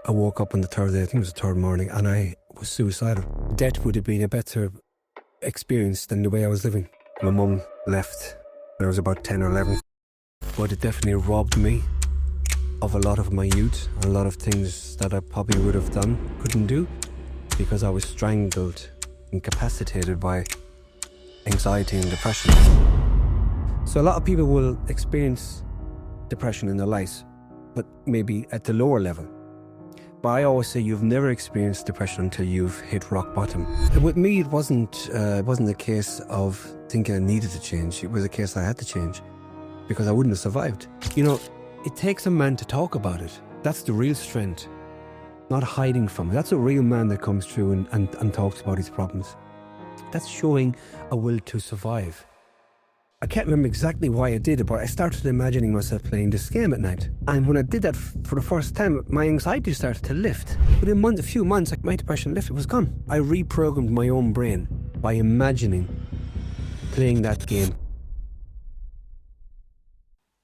I woke up on the third day, I think it was the third morning, and I was suicidal. Death would have been a better experience than the way I was living. My mum left when I was about 10 or 11, but it definitely robbed me of a lot of my youth, and a lot of things that I probably would have done, couldn't do, because I was strangled, incapacitated by anxiety and depression. So a lot of people will experience depression in their lives, but maybe at the lower level. But I always say you've never experienced depression until you've hit rock bottom. And with me, it wasn't a case of thinking I needed to change. It was a case I had to change because I wouldn't have survived. You know, it takes a man to talk about it. That's the real strength, not hiding from it. That's a real man that comes through and talks about his problems. That's showing a will to survive. I can't remember exactly why I did it, but I started imagining myself playing this game at night. And when I did that for the first time, my anxiety started to lift. Within a few months, my depression lifted, it was gone. I reprogrammed my own brain by imagining playing that game.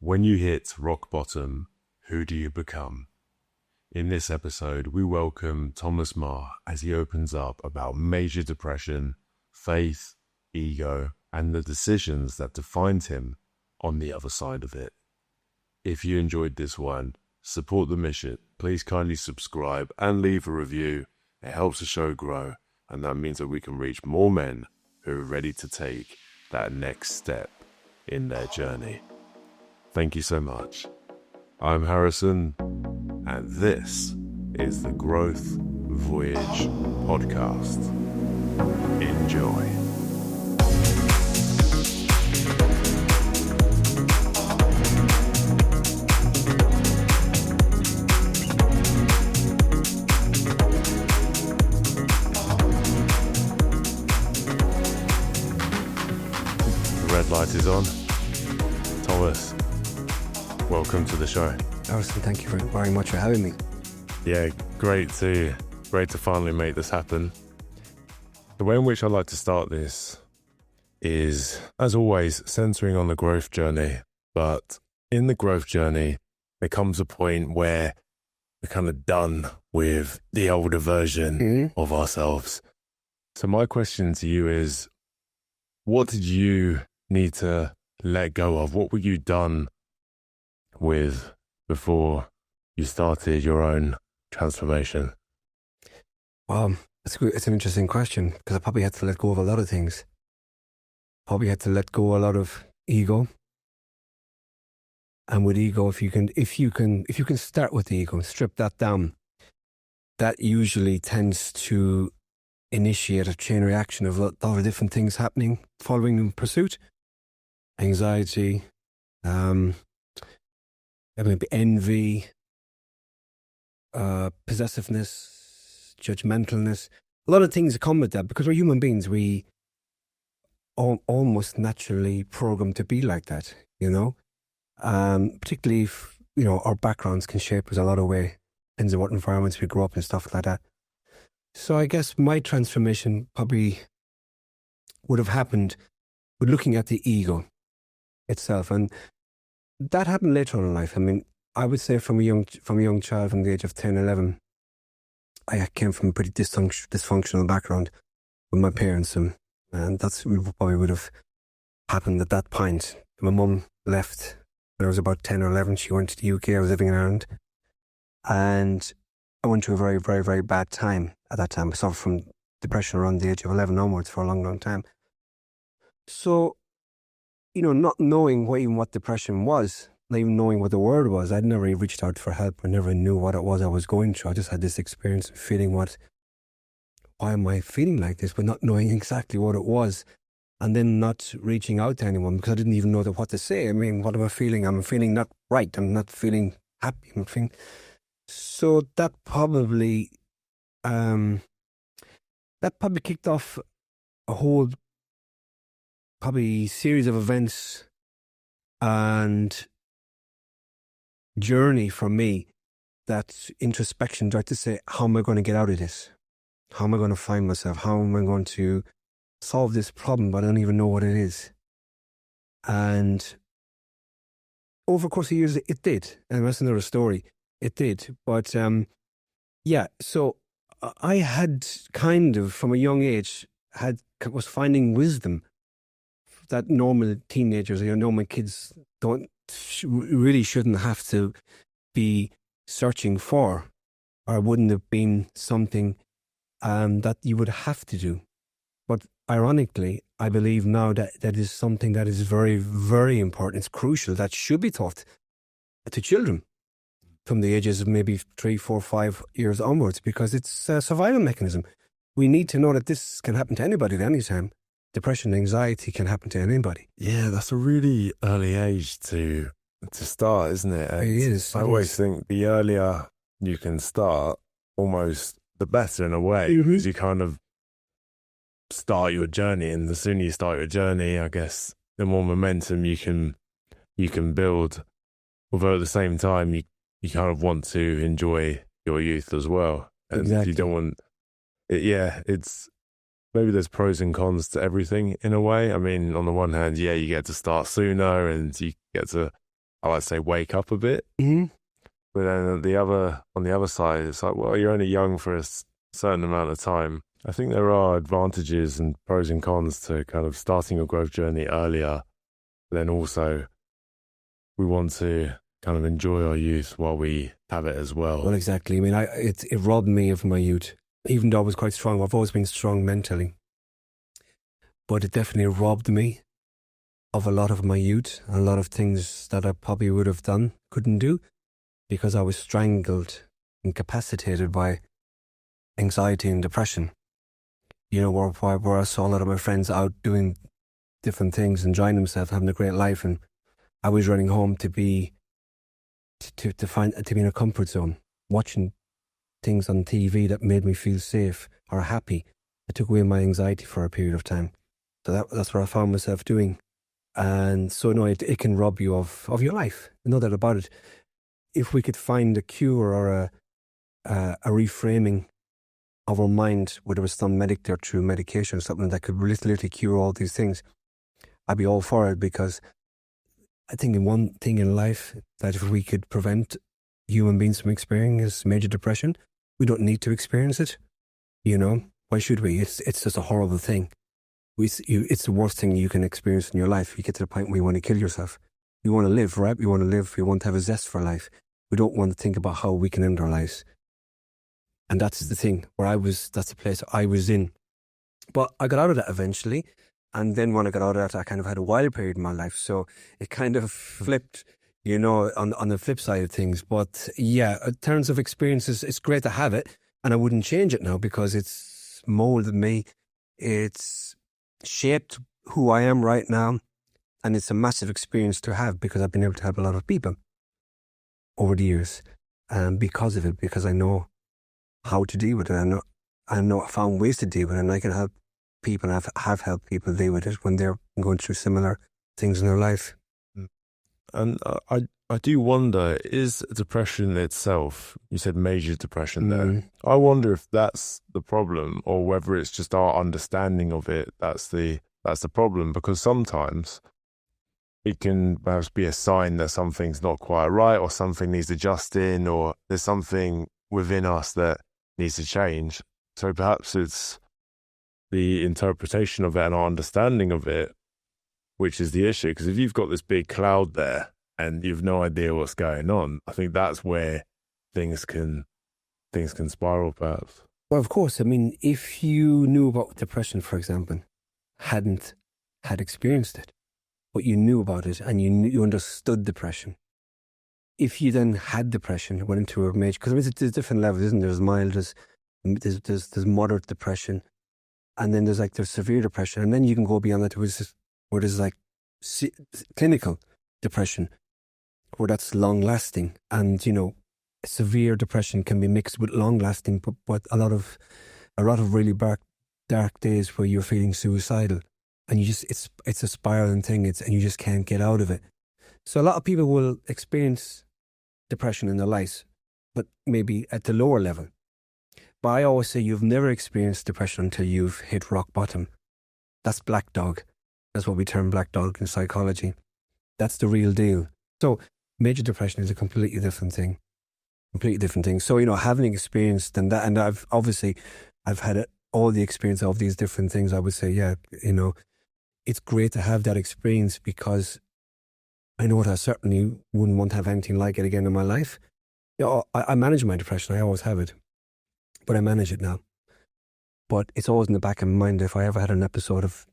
When you hit rock bottom, who do you become? In this episode, we welcome Thomas Maher as he opens up about major depression, faith, ego, and the decisions that defined him on the other side of it. If you enjoyed this one, support the mission. Please kindly subscribe and leave a review. It helps the show grow, and that means that we can reach more men who are ready to take that next step in their journey. Thank you so much. I'm Harrison, and this is the Growth Voyage podcast. Enjoy. Light is on. Thomas, welcome to the show. Harrison, thank you very much for having me. Yeah, great to finally make this happen. The way in which I like to start this is, as always, centering on the growth journey. But in the growth journey, there comes a point where we're kind of done with the older version of ourselves. So my question to you is, what did you need to let go of? What were you done with before you started your own transformation? It's an interesting question, because I probably had to let go of a lot of things. Probably had to let go a lot of ego. And with ego, if you can start with the ego and strip that down, that usually tends to initiate a chain reaction of a lot of different things happening following in pursuit. Anxiety, maybe envy, possessiveness, judgmentalness. A lot of things that come with that, because we're human beings. We almost naturally programmed to be like that, you know. Particularly if, you know, our backgrounds can shape us a lot of way. Depends on what environments we grow up in and stuff like that. So I guess my transformation probably would have happened with looking at the ego itself, and that happened later on in life. I mean, I would say from a young child, from the age of 10, 11, I came from a pretty dysfunctional background with my parents, and that's probably would have happened at that point. My mum left when I was about 10 or 11. She went to the UK. I was living in Ireland, and I went through a very, very, very bad time at that time. I suffered from depression around the age of 11 onwards for a long, long time. So, you know, not knowing what depression was, not even knowing what the word was, I'd never reached out for help. I never knew what it was I was going through. I just had this experience of feeling why am I feeling like this, but not knowing exactly what it was, and then not reaching out to anyone because I didn't even know what to say. I mean, what am I feeling? I'm feeling not right. I'm not feeling happy. So that probably kicked off a whole series of events and journey for me. That introspection, tried to say, how am I going to get out of this? How am I going to find myself? How am I going to solve this problem, but I don't even know what it is? And over the course of years, it did. And that's another story. It did. But Yeah, so I had kind of, from a young age, was finding wisdom that normal teenagers or normal kids really shouldn't have to be searching for, or wouldn't have been something that you would have to do. But ironically, I believe now that that is something that is very, very important. It's crucial. That should be taught to children from the ages of maybe 3, 4, 5 years onwards, because it's a survival mechanism. We need to know that this can happen to anybody at any time. Depression, anxiety can happen to anybody. Yeah, that's a really early age to start, isn't it? It is. I always think the earlier you can start, almost the better in a way, because you kind of start your journey, and the sooner you start your journey, I guess, the more momentum you can build. Although at the same time, you kind of want to enjoy your youth as well, and Exactly. you don't want it. Yeah, it's maybe there's pros and cons to everything in a way. I mean, on the one hand, yeah, you get to start sooner, and you get to, I like to say, wake up a bit. Mm-hmm. But then on the other side, it's like, well, you're only young for a certain amount of time. I think there are advantages and pros and cons to kind of starting your growth journey earlier. But then also, we want to kind of enjoy our youth while we have it as well. Well, exactly. I mean, it robbed me of my youth, even though I was quite strong. I've always been strong mentally, but it definitely robbed me of a lot of my youth, a lot of things that I probably would have done, couldn't do, because I was strangled, incapacitated by anxiety and depression. You know, where I saw a lot of my friends out doing different things, enjoying themselves, having a great life, and I was running home to be in a comfort zone, watching things on TV that made me feel safe or happy. It took away my anxiety for a period of time. So that's what I found myself doing. And so, no, it can rob you of your life. No doubt about it. If we could find a cure or a reframing of our mind, whether it was done medically or through medication or something that could literally cure all these things, I'd be all for it, because I think one thing in life that if we could prevent human beings from experiencing major depression, we don't need to experience it. You know, why should we? It's just a horrible thing. It's the worst thing you can experience in your life. You get to the point where you want to kill yourself. We want to live, right? We want to live. We want to have a zest for life. We don't want to think about how we can end our lives. And that's the thing that's the place I was in. But I got out of that eventually. And then when I got out of that, I kind of had a wild period in my life. So it kind of flipped, you know, on the flip side of things. But yeah, in terms of experiences, it's great to have it. And I wouldn't change it now, because it's molded me. It's shaped who I am right now. And it's a massive experience to have, because I've been able to help a lot of people over the years. Because of it, because I know how to deal with it. I found ways to deal with it, and I can help people, and have helped people deal with it when they're going through similar things in their life. And I do wonder, is depression itself, you said major depression there, I wonder if that's the problem, or whether it's just our understanding of it that's the problem, because sometimes it can perhaps be a sign that something's not quite right, or something needs adjusting, or there's something within us that needs to change. So perhaps it's the interpretation of it and our understanding of it, which is the issue. Because if you've got this big cloud there and you've no idea what's going on, I think that's where things can spiral, perhaps. Well, of course. I mean, if you knew about depression, for example, hadn't had experienced it, but you knew about it and you understood depression. If you then had depression, went into a major, because there's different levels, isn't there? There's mild, there's moderate depression, and then there's severe depression, and then you can go beyond that where there's like clinical depression, where that's long lasting, and you know, severe depression can be mixed with long lasting, but a lot of really dark days where you're feeling suicidal, and it's a spiraling thing, and you just can't get out of it. So a lot of people will experience depression in their lives, but maybe at the lower level. But I always say you've never experienced depression until you've hit rock bottom. That's black dog. That's what we term black dog in psychology. That's the real deal. So major depression is a completely different thing. completely different things. So, having experienced and that, and I've had all the experience of these different things. I would say, yeah, it's great to have that experience, because I know that I certainly wouldn't want to have anything like it again in my life. I manage my depression. I always have it, but I manage it now. But it's always in the back of my mind, if I ever had an episode of,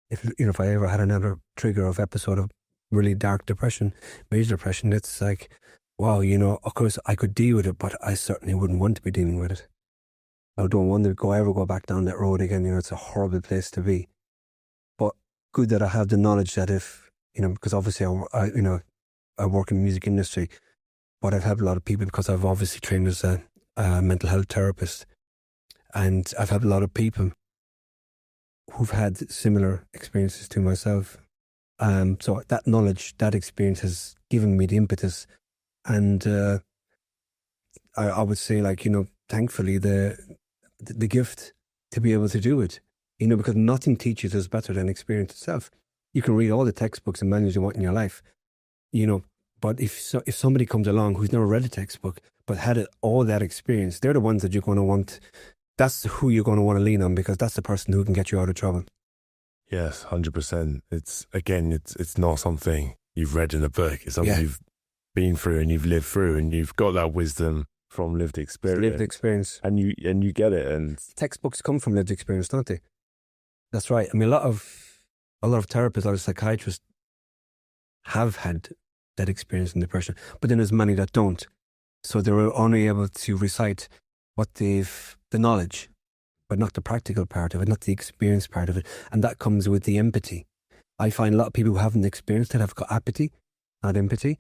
if I ever had another trigger of episode of really dark depression, major depression, it's like, wow, of course I could deal with it, but I certainly wouldn't want to be dealing with it. I don't want to ever go back down that road again. It's a horrible place to be. But good that I have the knowledge that if, because obviously I work in the music industry, but I've helped a lot of people because I've obviously trained as a mental health therapist. And I've had a lot of people who've had similar experiences to myself. So that knowledge, that experience has given me the impetus. And I would say, thankfully, the gift to be able to do it, because nothing teaches us better than experience itself. You can read all the textbooks and manuals you want in your life, but if somebody comes along who's never read a textbook but had all that experience, they're the ones that you're going to want. That's who you're going to want to lean on, because that's the person who can get you out of trouble. Yes, 100%. It's not something you've read in a book. It's something you've been through and you've lived through, and you've got that wisdom from lived experience. Lived experience. And you get it. And textbooks come from lived experience, don't they? That's right. I mean, a lot of therapists, a lot of psychiatrists have had that experience in depression, but then there's many that don't. So they're only able to recite what the knowledge, but not the practical part of it, not the experience part of it. And that comes with the empathy. I find a lot of people who haven't experienced it have got apathy, not empathy.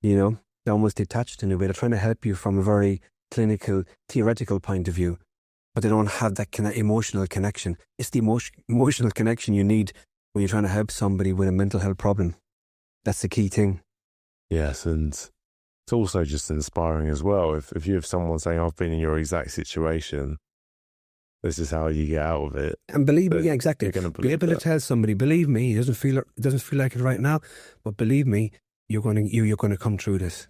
They're almost detached in a way. They're trying to help you from a very clinical, theoretical point of view, but they don't have that emotional connection. It's the emotional connection you need when you're trying to help somebody with a mental health problem. That's the key thing. Yes, and it's also just inspiring as well. If you have someone saying, I've been in your exact situation, this is how you get out of it. And believe me, yeah, exactly. Be able to tell somebody, believe me, it doesn't feel like it right now, but believe me, you're going to come through this.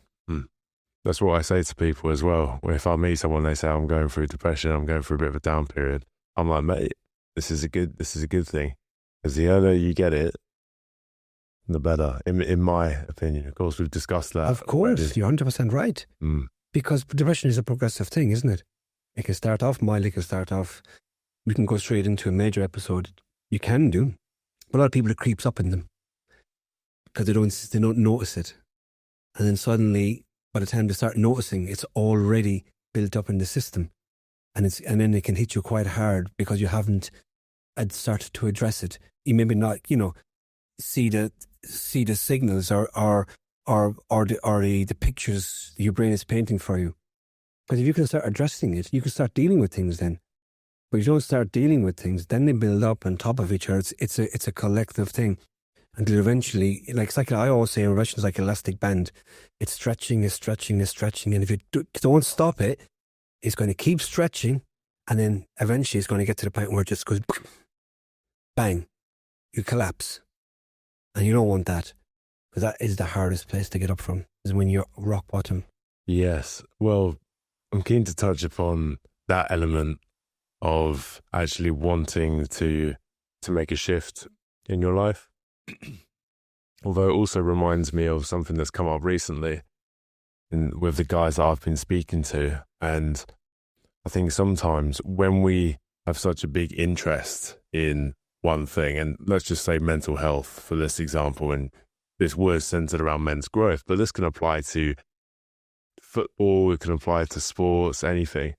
That's what I say to people as well. If I meet someone, they say, I'm going through depression, I'm going through a bit of a down period, I'm like, mate, this is a good thing. Because the earlier you get it, the better, in my opinion. Of course, we've discussed that. Of course, you're 100% right. Because depression is a progressive thing, isn't it? It can start off mild, it can start off, we can go straight into a major episode. You can do. But a lot of people, it creeps up in them because they don't notice it. And then suddenly, by the time they start noticing, it's already built up in the system. And then it can hit you quite hard because you haven't started to address it. You maybe not, see the signals or the pictures your brain is painting for you. Because if you can start addressing it, you can start dealing with things then. But if you don't start dealing with things, then they build up on top of each other. It's a collective thing. Until eventually, I always say, depression is like an elastic band. It's stretching. And if you don't stop it, it's going to keep stretching. And then eventually it's going to get to the point where it just goes bang. You collapse. And you don't want that. Because that is the hardest place to get up from, is when you're rock bottom. Yes. Well, I'm keen to touch upon that element of actually wanting to make a shift in your life. Although it also reminds me of something that's come up recently with the guys that I've been speaking to. And I think sometimes when we have such a big interest in one thing, and let's just say mental health for this example, and this was centered around men's growth, but this can apply to football, it can apply to sports, anything.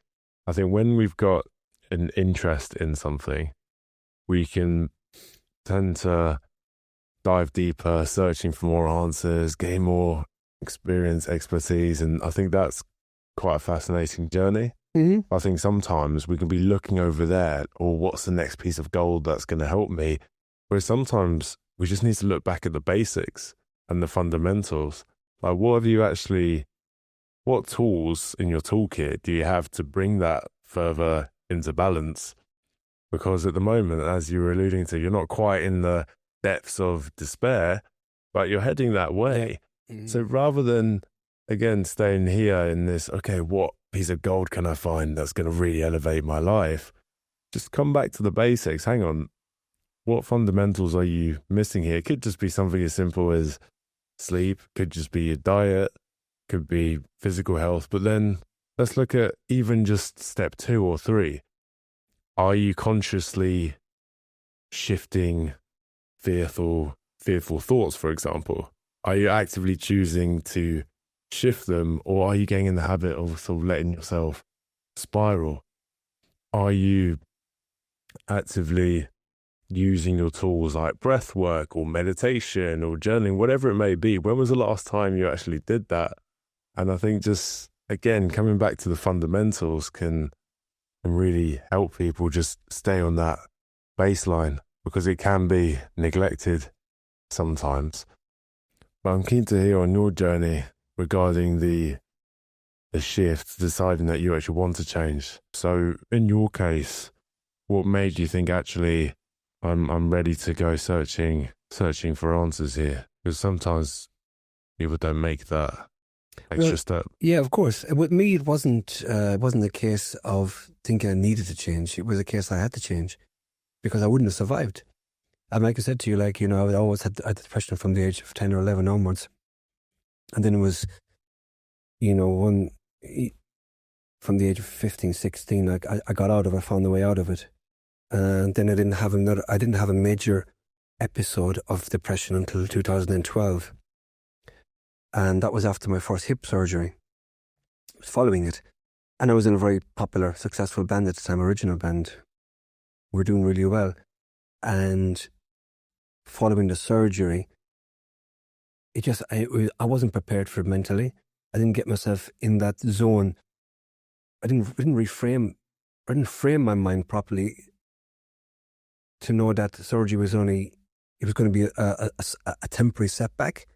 I think when we've got an interest in something, we can tend to dive deeper, searching for more answers, gain more experience, expertise, and I think that's quite a fascinating journey. Mm-hmm. I think sometimes we can be looking over there, or what's the next piece of gold that's going to help me, whereas sometimes we just need to look back at the basics and the fundamentals. Like, what tools in your toolkit do you have to bring that further into balance? Because at the moment, as you were alluding to, you're not quite in the depths of despair, but you're heading that way. Mm-hmm. So rather than again, staying here in this, okay, what piece of gold can I find that's going to really elevate my life? Just come back to the basics. Hang on. What fundamentals are you missing here? It could just be something as simple as sleep, could just be your diet, could be physical health. But then let's look at even just step 2 or 3. Are you consciously shifting fearful thoughts, for example? Are you actively choosing to shift them, or are you getting in the habit of sort of letting yourself spiral? Are you actively using your tools like breath work or meditation or journaling, whatever it may be? When was the last time you actually did that? And I think just, again, coming back to the fundamentals can really help people just stay on that baseline, because it can be neglected sometimes. But I'm keen to hear on your journey regarding the shift, deciding that you actually want to change. So in your case, what made you think, actually, I'm ready to go searching for answers here? Because sometimes people don't make that extra step. Yeah, of course. With me, it wasn't a case of thinking I needed to change. It was a case I had to change because I wouldn't have survived. And like I said to you, I always had depression from the age of 10 or 11 onwards. And then it was, from the age of 15, 16, I got out of it, I found the way out of it. And then I didn't have a major episode of depression until 2012. And that was after my first hip surgery. I was following it. And I was in a very popular, successful band at the time, original band. We were doing really well. And following the surgery, I wasn't prepared for it mentally. I didn't get myself in that zone. I didn't frame my mind properly to know that the surgery was going to be a temporary setback,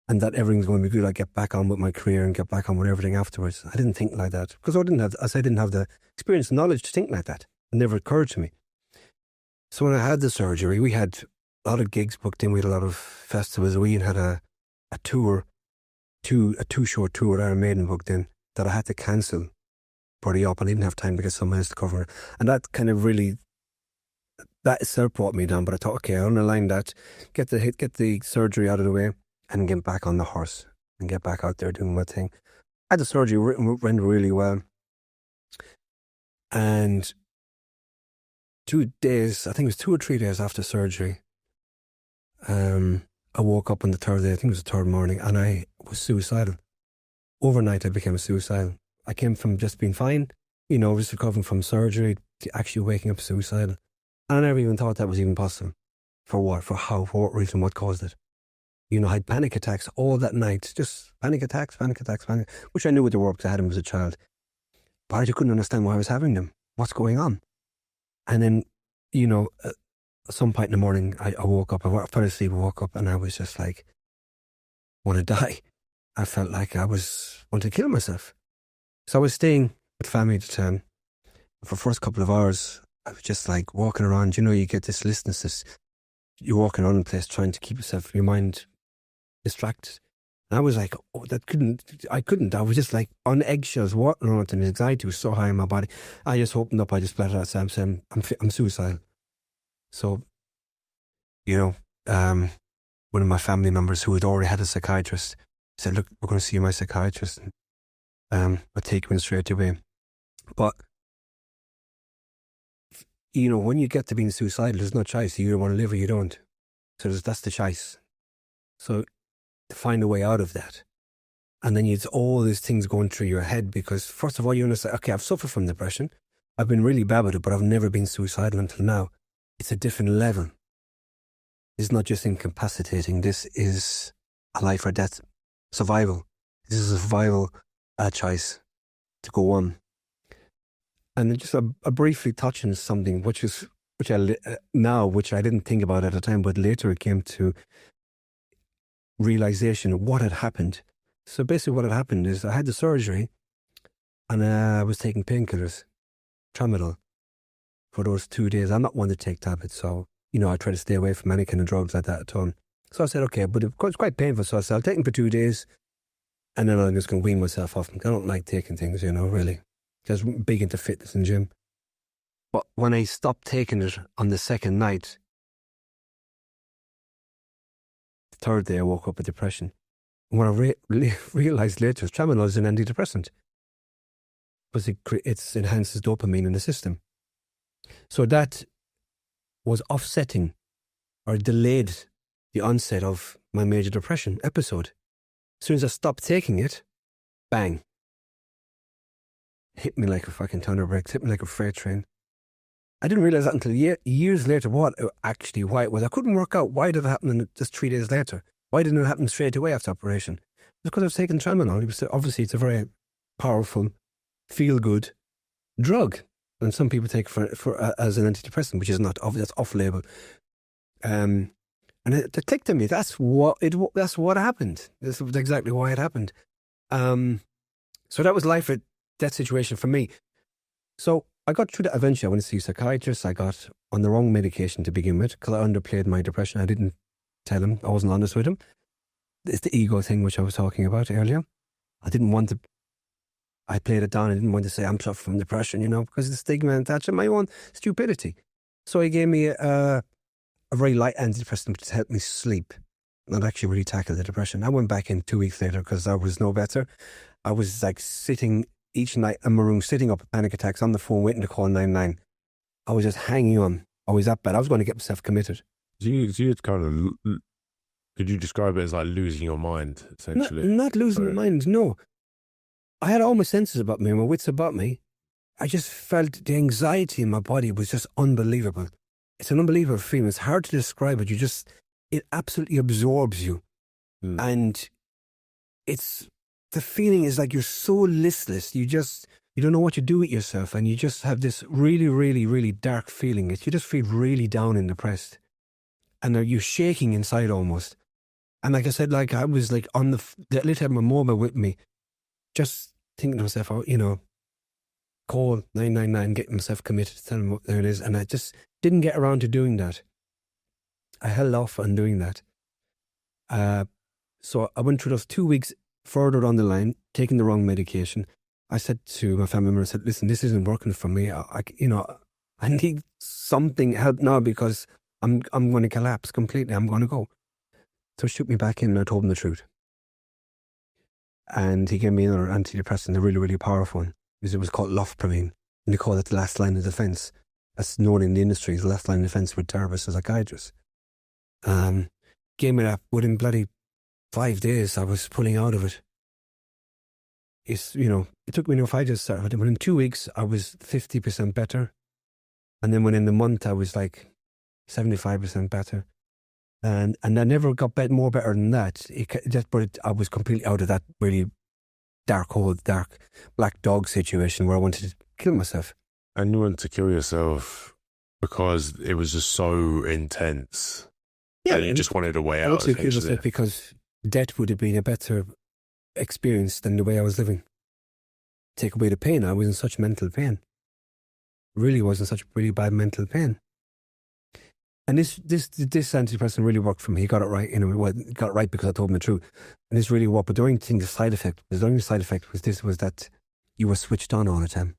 and that everything's going to be good. I get back on with my career and get back on with everything afterwards. I didn't think like that because I didn't have the experience and knowledge to think like that. It never occurred to me. So when I had the surgery, we had a lot of gigs booked in. We had a lot of festivals. We had a tour, a two-short tour with Iron Maiden booked in that I had to cancel pretty up. I didn't have time to get someone else to cover it. And that kind of that itself brought me down. But I thought, okay, I'll underline that, get the surgery out of the way and get back on the horse and get back out there doing my thing. I had the surgery, went really well. And 2 days, I think it was 2 or 3 days after surgery, I woke up on the third day, I think it was the third morning, and I was suicidal. Overnight, I became suicidal. I came from just being fine, just recovering from surgery, to actually waking up suicidal. And I never even thought that was even possible. For what? For how? For what reason? What caused it? I had panic attacks all that night. Just panic attacks, which I knew what they were because I had them as a child. But I just couldn't understand why I was having them. What's going on? And then, at some point in the morning, I woke up, I fell asleep, I woke up, and I was just like, want to die. I felt like I was wanting to kill myself. So I was staying with family at the time. For the first couple of hours, I was just like walking around. You get this listlessness. You're walking around the place trying to keep your mind distracted. And I was like, I couldn't. I was just like on eggshells walking around, and the anxiety was so high in my body. I just opened up, I just let out, I'm saying, I'm suicidal. So, one of my family members who had already had a psychiatrist said, look, we're going to see my psychiatrist. I'll take you in straight away. But, when you get to being suicidal, there's no choice. You either want to live or you don't. So that's the choice. So to find a way out of that. And then it's all these things going through your head because, first of all, you understand, okay, I've suffered from depression. I've been really bad with it, but I've never been suicidal until now. It's a different level. It's not just incapacitating. This is a life or death survival. This is a survival choice to go on. And then just a briefly touching something which I didn't think about at the time, but later it came to realization of what had happened. So basically what had happened is I had the surgery and I was taking painkillers, tramadol, for those 2 days. I'm not one to take tablets, so, I try to stay away from any kind of drugs like that at all. So I said, okay, but it was quite painful, so I said, I'll take them for 2 days And then I'm just going to wean myself off them. I don't like taking things, really. Just big into fitness and gym. But when I stopped taking it on the second night, the third day I woke up with depression. And what I realized later is tramadol is an antidepressant. Because it enhances dopamine in the system. So that was offsetting or delayed the onset of my major depression episode. As soon as I stopped taking it, bang. Hit me like a fucking thunder brakes, hit me like a freight train. I didn't realize that until years later why it was. I couldn't work out why did it happen just 3 days later. Why didn't it happen straight away after operation? It was because I was taking tramadol. Obviously, it's a very powerful, feel-good drug. And some people take it as an antidepressant, which is not, that's off-label. And it clicked to me. That's what happened. This was exactly why it happened. So that was life or death situation for me. So I got through that eventually. I went to see a psychiatrist. I got on the wrong medication to begin with because I underplayed my depression. I didn't tell him. I wasn't honest with him. It's the ego thing, which I was talking about earlier. I didn't want to. I played it down. I didn't want to say I'm suffering from depression, because of the stigma and attached to my own stupidity. So he gave me a very light antidepressant to help me sleep. Not actually really tackle the depression. I went back in 2 weeks later because I was no better. I was like sitting each night in my room, sitting up with panic attacks on the phone, waiting to call 999. I was just hanging on. I was that bad. I was going to get myself committed. So you kind of, could you describe it as like losing your mind, essentially? Not losing my mind, no. I had all my senses about me, my wits about me. I just felt the anxiety in my body was just unbelievable. It's an unbelievable feeling. It's hard to describe it. It absolutely absorbs you. And the feeling is like you're so listless. You don't know what to do with yourself. And you just have this really, really, really dark feeling. You just feel really down and depressed. And you're shaking inside almost. And like I said, like I was like on the little had my mobile with me, just thinking to myself, call 999, get myself committed, tell them what there it is. And I just didn't get around to doing that. I held off on doing that. So I went through those 2 weeks further down the line, taking the wrong medication. I said to my family member, I said, listen, this isn't working for me. I need something help now because I'm going to collapse completely. I'm going to go. So he shook me back in and I told him the truth. And he gave me another antidepressant, a really, really powerful one. Because it was called Lofpramine. And they call it the last line of defense. That's known in the industry as the last line of defense with therapists and psychiatrists. Gave me that within bloody 5 days. I was pulling out of it. It took me 5 days to start with it. But in 2 weeks, I was 50% better. And then within the month, I was like 75% better. And I never got more better than that. I was completely out of that really dark black dog situation where I wanted to kill myself. And you wanted to kill yourself because it was just so intense. Yeah, and you just wanted a way out. I wanted to kill myself because death would have been a better experience than the way I was living. Take away the pain. I was in such mental pain. Really was in such really bad mental pain. And this antidepressant really worked for me. He got it right. He got it right because I told him the truth. And this really worked. But the only side effect was that you were switched on all the time.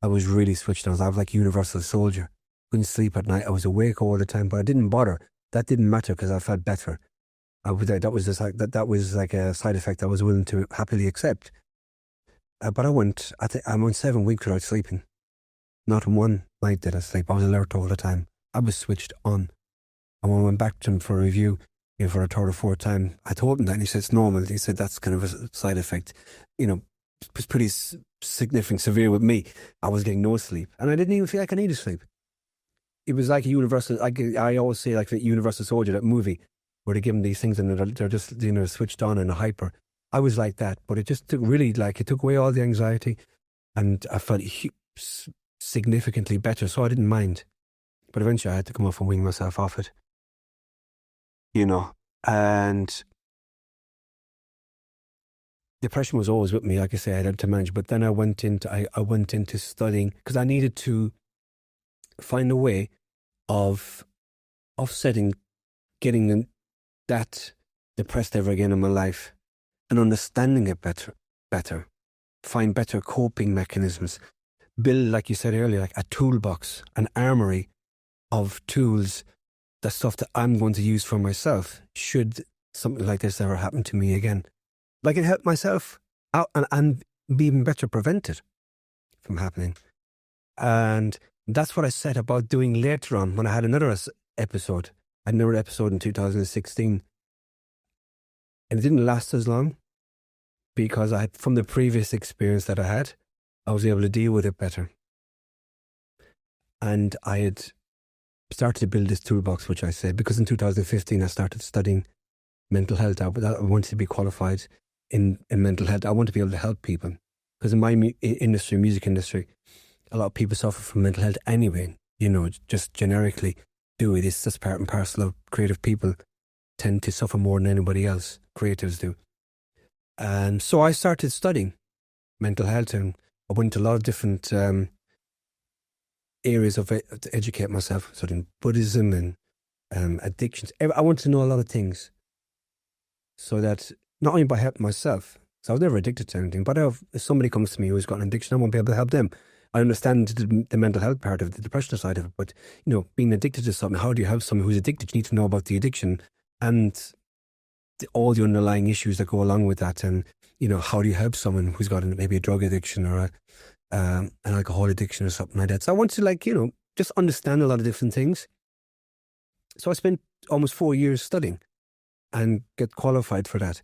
I was really switched on. I was like a universal soldier. Couldn't sleep at night. I was awake all the time, but I didn't bother. That didn't matter because I felt better. That was like a side effect I was willing to happily accept. But I went 7 weeks without sleeping. Not one night did I sleep. I was alert all the time. I was switched on. And when I went back to him for a review, for a third or fourth time, I told him that and he said, it's normal. He said, that's kind of a side effect. It was pretty significant, severe with me. I was getting no sleep. And I didn't even feel like I needed sleep. It was like a universal, I always say like the Universal Soldier, that movie, where they give them these things and they're just, switched on and a hyper. I was like that, but it just took it took away all the anxiety and I felt significantly better, so I didn't mind. But eventually I had to come off and wing myself off it. And depression was always with me. Like I say, I had to manage. But then I went into studying because I needed to find a way of offsetting getting that depressed ever again in my life. and understanding it better, find better coping mechanisms, build, like you said earlier, like a toolbox, an armory of tools, the stuff that I'm going to use for myself should something like this ever happen to me again. Like it helped myself out and be even better prevented from happening. And that's what I said about doing later on when I had another episode. I had another episode in 2016. And it didn't last as long because from the previous experience that I had, I was able to deal with it better. And I had started to build this toolbox, which I said, because in 2015 I started studying mental health. I wanted to be qualified in mental health. I want to be able to help people. Because in my music industry, a lot of people suffer from mental health anyway, just generically do it. It's just part and parcel of creative people tend to suffer more than anybody else, creatives do. And so I started studying mental health, and I went to a lot of different areas to educate myself, studying Buddhism and addictions. I wanted to know a lot of things so that not only by helping myself, so I was never addicted to anything, but if somebody comes to me who's got an addiction, I won't be able to help them. I understand the mental health part of the depression side of it, but being addicted to something, how do you help someone who's addicted? You need to know about the addiction and all the underlying issues that go along with that, and how do you help someone who's got maybe a drug addiction or an alcohol addiction or something like that. So I want to just understand a lot of different things. So I spent almost 4 years studying and get qualified for that.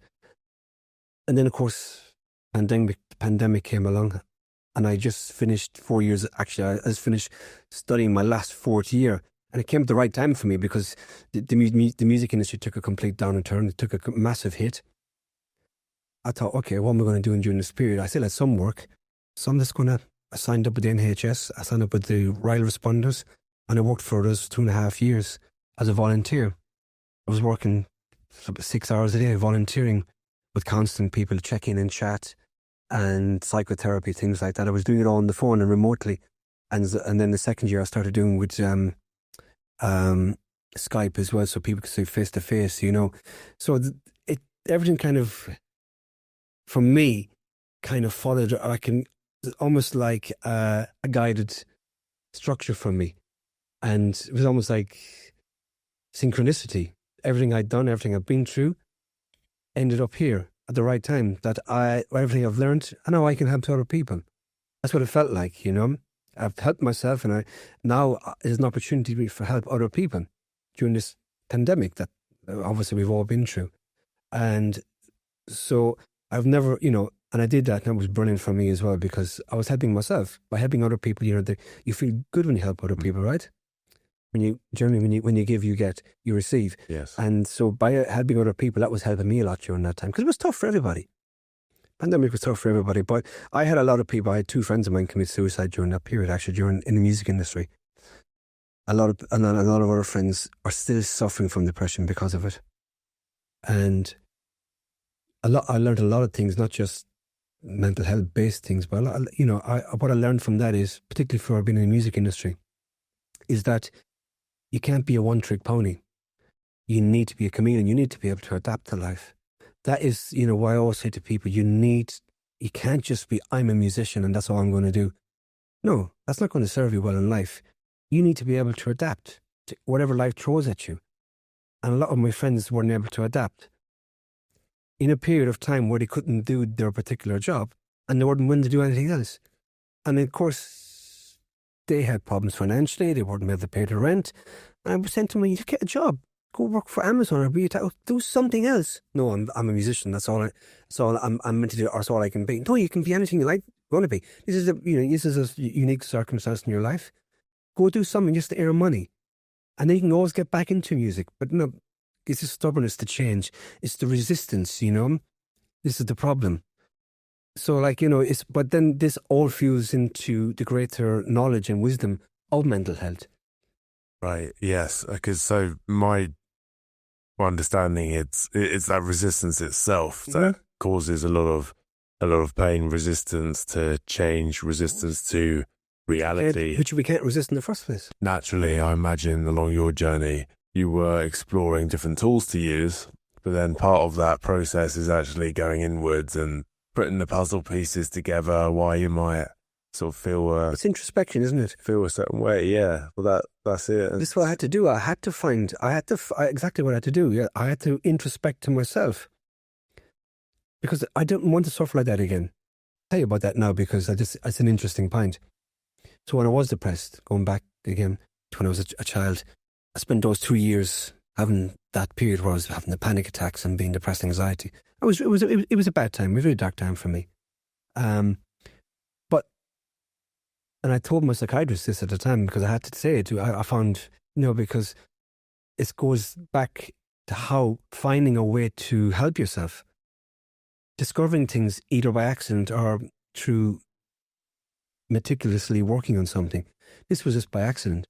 And then of course the pandemic came along, and I just finished 4 years. Actually, I just finished studying my last fourth year, and it came at the right time for me because the music industry took a complete down and turn. It took a massive hit. I thought, okay, what am I going to do during this period? I still had some work, so I signed up with the NHS. I signed up with the Royal Responders, and I worked for those 2.5 years as a volunteer. I was working 6 hours a day, volunteering with constant people, check-in and chat and psychotherapy, things like that. I was doing it all on the phone and remotely. And then the second year I started doing with Skype as well, so people could see face to face, So everything kind of, for me, kind of followed, almost like a guided structure for me. And it was almost like synchronicity. Everything I'd done, everything I've been through, ended up here at the right time. That everything I've learned, I know I can help other people. That's what it felt like, I've helped myself, and now is an opportunity for help other people during this pandemic that obviously we've all been through. And so I've never, and I did that, and it was brilliant for me as well, because I was helping myself by helping other people. You feel good when you help other people, right? When you give, you get, you receive. Yes. And so by helping other people, that was helping me a lot during that time, because it was tough for everybody. Pandemic was tough for everybody, but I had a lot of people. I had 2 friends of mine commit suicide during that period, actually, in the music industry. A lot of other friends are still suffering from depression because of it. And I learned a lot of things, not just mental health based things, but what I learned from that is, particularly for being in the music industry, is that you can't be a one-trick pony. You need to be a chameleon. You need to be able to adapt to life. That is, why I always say to people, you can't just be, I'm a musician and that's all I'm going to do. No, that's not going to serve you well in life. You need to be able to adapt to whatever life throws at you. And a lot of my friends weren't able to adapt in a period of time where they couldn't do their particular job and they weren't willing to do anything else. And of course, they had problems financially. They weren't able to pay the rent. And I was saying to them, you get a job. Go work for Amazon or do something else. No, I'm a musician. That's all I'm meant to do, or that's all I can be. No, you can be anything you like, want to be. This is a unique circumstance in your life. Go do something just to earn money. And then you can always get back into music. But no, it's the stubbornness to change. It's the resistance, This is the problem. So but then this all fuels into the greater knowledge and wisdom of mental health. Right. Yes. Because so my understanding, it's that resistance itself that causes a lot of pain, resistance to change, resistance to reality, which we can't resist in the first place. Naturally, I imagine along your journey, you were exploring different tools to use, But then part of that process is actually going inwards and putting the puzzle pieces together, why you might sort of feel It's introspection, isn't it? feel a certain way. Yeah, well, that's it. This is what I had to do. Exactly what I had to do. Yeah, I had to introspect to myself because I don't want to suffer like that again. I'll tell you about that now because it's an interesting point. So when I was depressed, going back again to when I was a child, I spent those 2 years having that period where I was having the panic attacks and being depressed, anxiety. It was a bad time, a very dark time for me. And I told my psychiatrist this at the time because I had to say it. I found, because it goes back to how finding a way to help yourself, discovering things either by accident or through meticulously working on something. This was just by accident.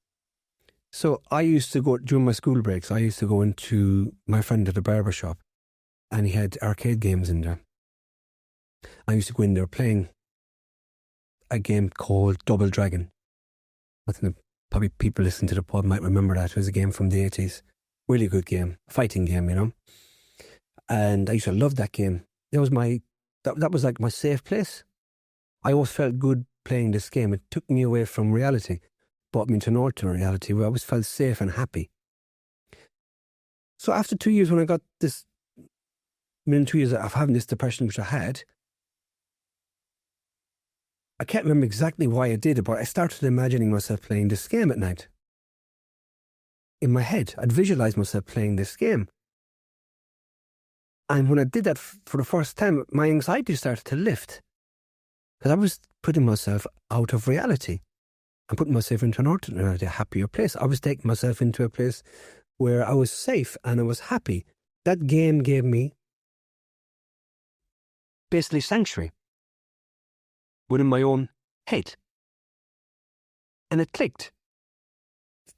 So I used to go, during my school breaks, I used to go into my friend at a barber shop and he had arcade games in there. I used to go in there playing a game called Double Dragon. I think probably people listening to the pod might remember that. It was a game from the 80s. Really good game. Fighting game, And I used to love that game. That was like my safe place. I always felt good playing this game. It took me away from reality, brought me to an alternate reality where I always felt safe and happy. So after 2 years, when I got this, within 2 years of having this depression, which I had, I can't remember exactly why I did it, but I started imagining myself playing this game at night. In my head, I'd visualize myself playing this game. And when I did that for the first time, my anxiety started to lift. Because I was putting myself out of reality. I'm putting myself into an alternate reality, a happier place. I was taking myself into a place where I was safe and I was happy. That game gave me basically sanctuary within my own head. And it clicked.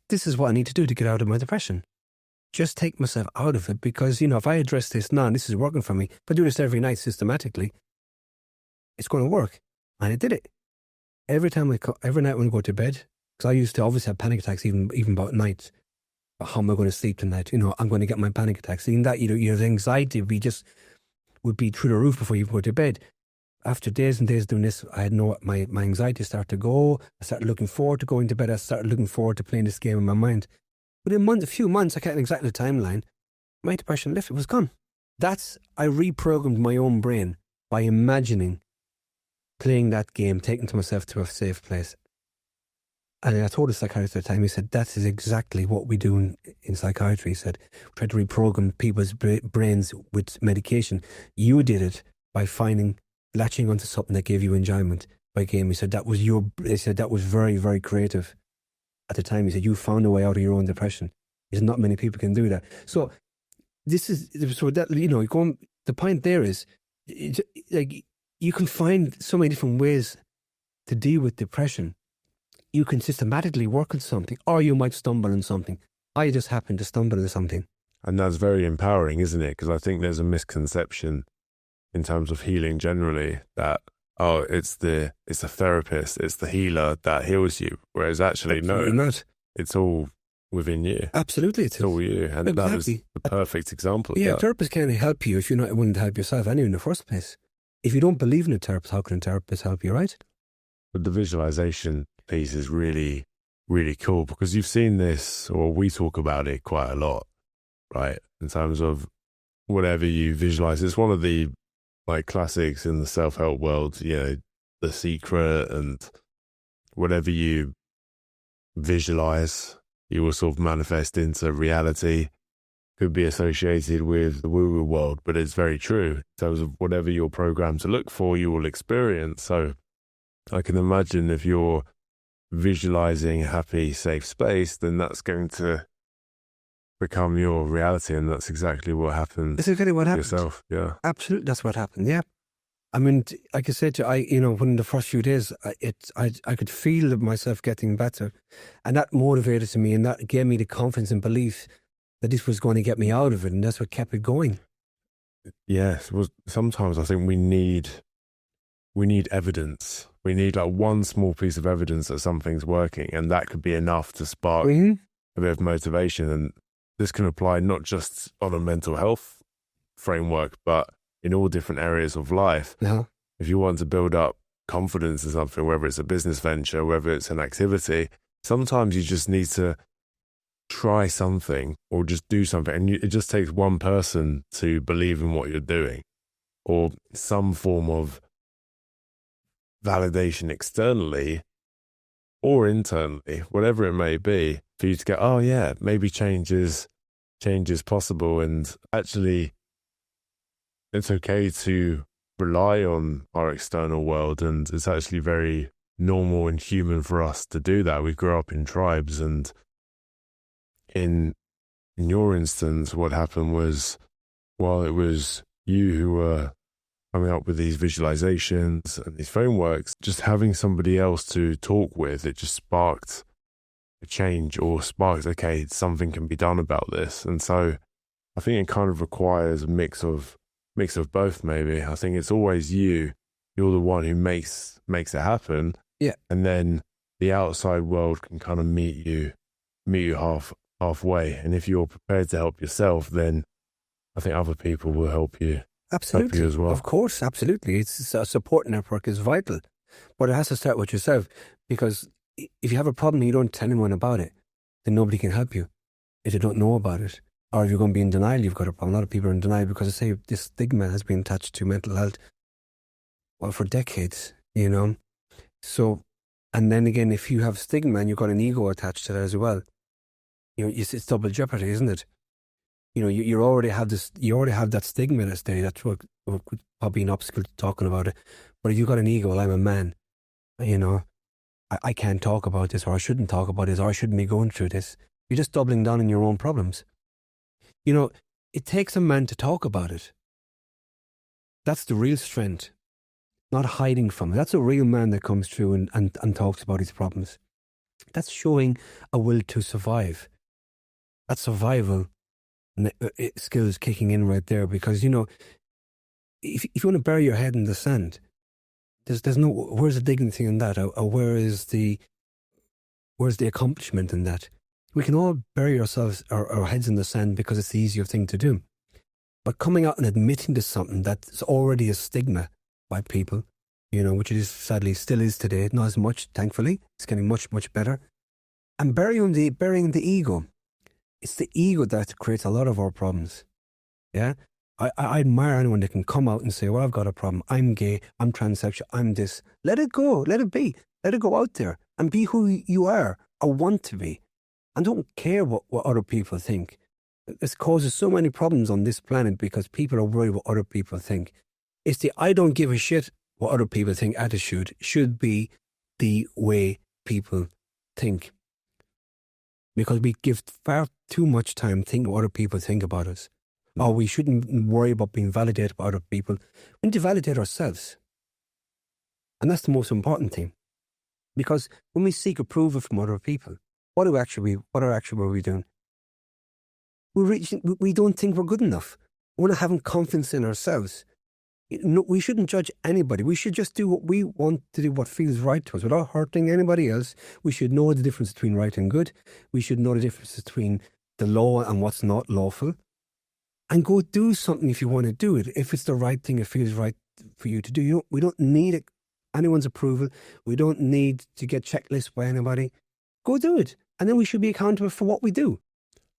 This is what I need to do to get out of my depression. Just take myself out of it because, if I address this now, and this is working for me, if I do this every night systematically, it's going to work. And I did it. Every night when I go to bed, because I used to obviously have panic attacks even about night. How am I going to sleep tonight? I'm going to get my panic attacks. Even that, your anxiety would be through the roof before you go to bed. After days and days doing this, I had my anxiety started to go. I started looking forward to going to bed. I started looking forward to playing this game in my mind. Within a few months, I can't exactly the timeline, my depression lifted. It was gone. I reprogrammed my own brain by imagining playing that game, taking to myself to a safe place. And I told the psychiatrist at the time, he said, that is exactly what we do in psychiatry. He said, we try to reprogram people's brains with medication. You did it by latching onto something that gave you enjoyment by game. He said that was very, very creative. At the time, he said, you found a way out of your own depression. He said, not many people can do that. So the point there is, like, you can find so many different ways to deal with depression. You can systematically work on something, or you might stumble on something. I just happened to stumble on something. And that's very empowering, isn't it? Because I think there's a misconception in terms of healing generally that, it's the therapist, it's the healer that heals you. Whereas actually, Absolutely no, not. It's all within you. Absolutely, It's all you. And that was the perfect example. Yeah, a therapist can't help you if you're not willing to help yourself anyway in the first place. If you don't believe in a therapist, how can a therapist help you, right? But the visualization piece is really, really cool because you've seen this, or we talk about it quite a lot, right? In terms of whatever you visualize. It's one of the classics in the self-help world, The Secret, and whatever you visualize, you will sort of manifest into reality. Could be associated with the woo-woo world, but it's very true. In terms of whatever you're programmed to look for, you will experience. So I can imagine if you're visualizing a happy, safe space, then that's going to become your reality, and that's exactly what happened. That's exactly what happened. Yourself, yeah. Absolutely, that's what happened. Yeah, I mean, like I said to you, when the first few days, I could feel myself getting better, and that motivated me, and that gave me the confidence and belief that this was going to get me out of it, and that's what kept it going. Yes, well, sometimes I think we need evidence. We need one small piece of evidence that something's working, and that could be enough to spark a bit of motivation. And this can apply not just on a mental health framework, but in all different areas of life. If you want to build up confidence in something, whether it's a business venture, whether it's an activity, sometimes you just need to try something or just do something. And it just takes one person to believe in what you're doing, or some form of validation externally or internally, whatever it may be, for you to go, oh yeah, maybe change is possible. And actually, it's okay to rely on our external world, and it's actually very normal and human for us to do that. We grow up in tribes, and in your instance, what happened was, while it was you who were coming up with these visualizations and these frameworks, just having somebody else to talk with, it just sparked a change, or sparked, okay, something can be done about this. And so I think it kind of requires a mix of both, maybe. I think it's always you're the one who makes it happen. Yeah. And then the outside world can kind of meet you halfway. And if you're prepared to help yourself, then I think other people will help you. Absolutely. Help you as well. Of course, absolutely. It's a support network is vital. But it has to start with yourself, because if you have a problem and you don't tell anyone about it, then nobody can help you if they don't know about it. Or if you're going to be in denial, you've got a problem. A lot of people are in denial because, I say, this stigma has been attached to mental health, well, for decades, you know. So, and then again, if you have stigma and you've got an ego attached to that as well, you know, it's double jeopardy, isn't it? You know, you already have that stigma that's there. That's what probably an obstacle to talking about it. But if you've got an ego, well, I'm a man, you know, I can't talk about this, or I shouldn't talk about this, or I shouldn't be going through this. You're just doubling down on your own problems. You know, it takes a man to talk about it. That's the real strength, not hiding from it. That's a real man that comes through and talks about his problems. That's showing a will to survive. That's survival skills kicking in right there, because, you know, if you want to bury your head in the sand, there's no, where's the dignity in that? Or where's the accomplishment in that? We can all bury our heads in the sand because it's the easier thing to do. But coming out and admitting to something that's already a stigma by people, you know, which it is sadly still is today, not as much, thankfully. It's getting much, much better. And burying the ego. It's the ego that creates a lot of our problems. Yeah? I admire anyone that can come out and say, well, I've got a problem. I'm gay. I'm transsexual. I'm this. Let it go. Let it be. Let it go out there and be who you are or want to be. And don't care what other people think. This causes so many problems on this planet because people are worried what other people think. It's the I don't give a shit what other people think attitude should be the way people think. Because we give far too much time thinking what other people think about us. Or we shouldn't worry about being validated by other people. We need to validate ourselves. And that's the most important thing. Because when we seek approval from other people, what are actually we doing? We don't think we're good enough. We're not having confidence in ourselves. No, we shouldn't judge anybody. We should just do what we want to do, what feels right to us, without hurting anybody else. We should know the difference between right and good. We should know the difference between the law and what's not lawful. And go do something if you want to do it. If it's the right thing, it feels right for you to do. We don't need anyone's approval. We don't need to get checklists by anybody. Go do it. And then we should be accountable for what we do.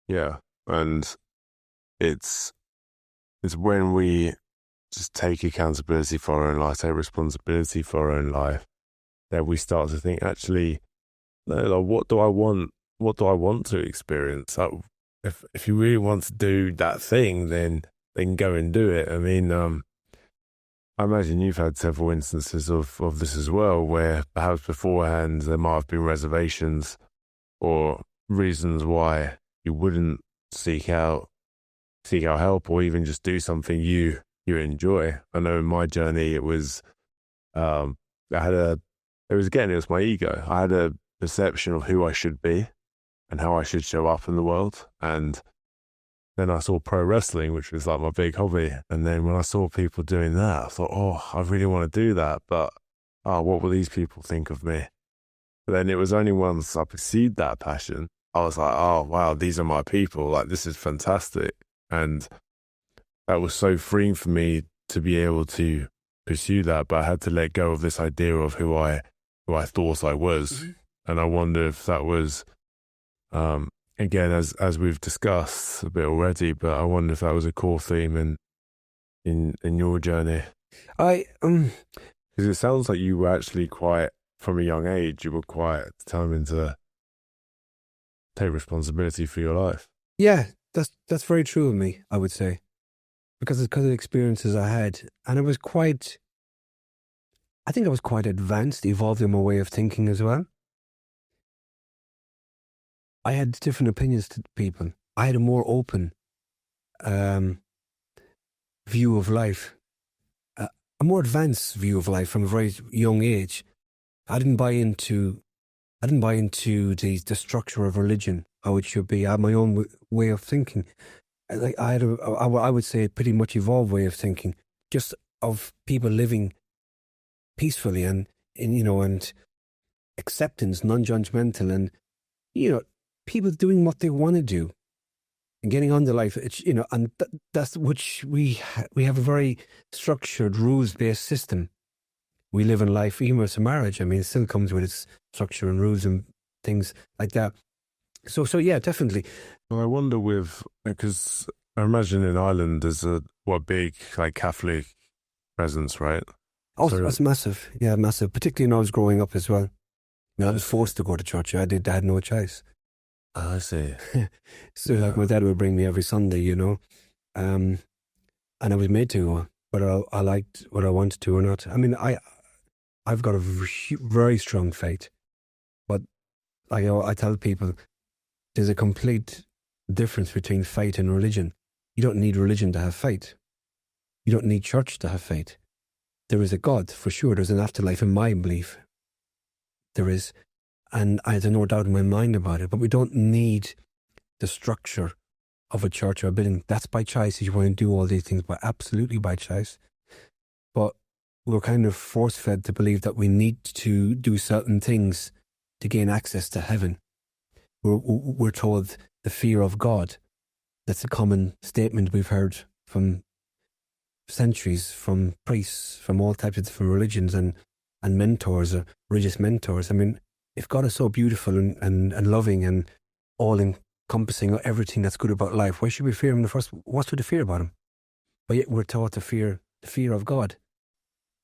Yeah. And it's when we just take accountability for our own life, take responsibility for our own life, that we start to think, actually, no, like, what do I want? What do I want to experience? Like, if you really want to do that thing, then go and do it. I mean, I imagine you've had several instances of this as well, where perhaps beforehand there might have been reservations or reasons why you wouldn't seek out help, or even just do something you enjoy. I know in my journey it was my ego. I had a perception of who I should be and how I should show up in the world. And then I saw pro wrestling, which was like my big hobby. And then when I saw people doing that, I thought, oh, I really want to do that, but what will these people think of me? But then it was only once I perceived that passion, I was like, oh, wow, these are my people. Like, this is fantastic. And that was so freeing for me to be able to pursue that. But I had to let go of this idea of who I thought I was. Mm-hmm. And I wonder if that was, again, as we've discussed a bit already, but I wonder if that was a core theme in your journey. Because it sounds like you were actually quite, from a young age, you were quite determined to take responsibility for your life. Yeah, that's very true of me, I would say. Because of the experiences I had. And I was quite advanced, evolved in my way of thinking as well. I had different opinions to people. I had a more open view of life, a more advanced view of life from a very young age. I didn't buy into the structure of religion, how it should be. I had my own way of thinking. Like I would say, a pretty much evolved way of thinking, just of people living peacefully and acceptance, non-judgmental, and people doing what they want to do and getting on to life. It's and that's which we have a very structured, rules-based system. We live in life, even with a marriage. I mean, it still comes with its structure and rules and things like that. So yeah, definitely. Well, I wonder because I imagine in Ireland there's a big like Catholic presence, right? Oh, that's massive. Yeah, massive. Particularly when I was growing up as well. I was forced to go to church. I had no choice. Oh, I see. So like my dad would bring me every Sunday, and I was made to go, whether I liked what I wanted to or not. I mean, I've got a very strong faith, but I tell people there's a complete difference between faith and religion. You don't need religion to have faith. You don't need church to have faith. There is a God, for sure. There's an afterlife in my belief. There is. And I have no doubt in my mind about it. But we don't need the structure of a church or a building. That's by choice. If you want to do all these things, but absolutely by choice. But we're kind of force-fed to believe that we need to do certain things to gain access to heaven. We're told the fear of God. That's a common statement we've heard from centuries, from priests, from all types of different religions and mentors, or religious mentors. I mean, if God is so beautiful and loving and all-encompassing everything that's good about life, why should we fear him in the first? What's to fear about him? But yet we're taught to fear the fear of God.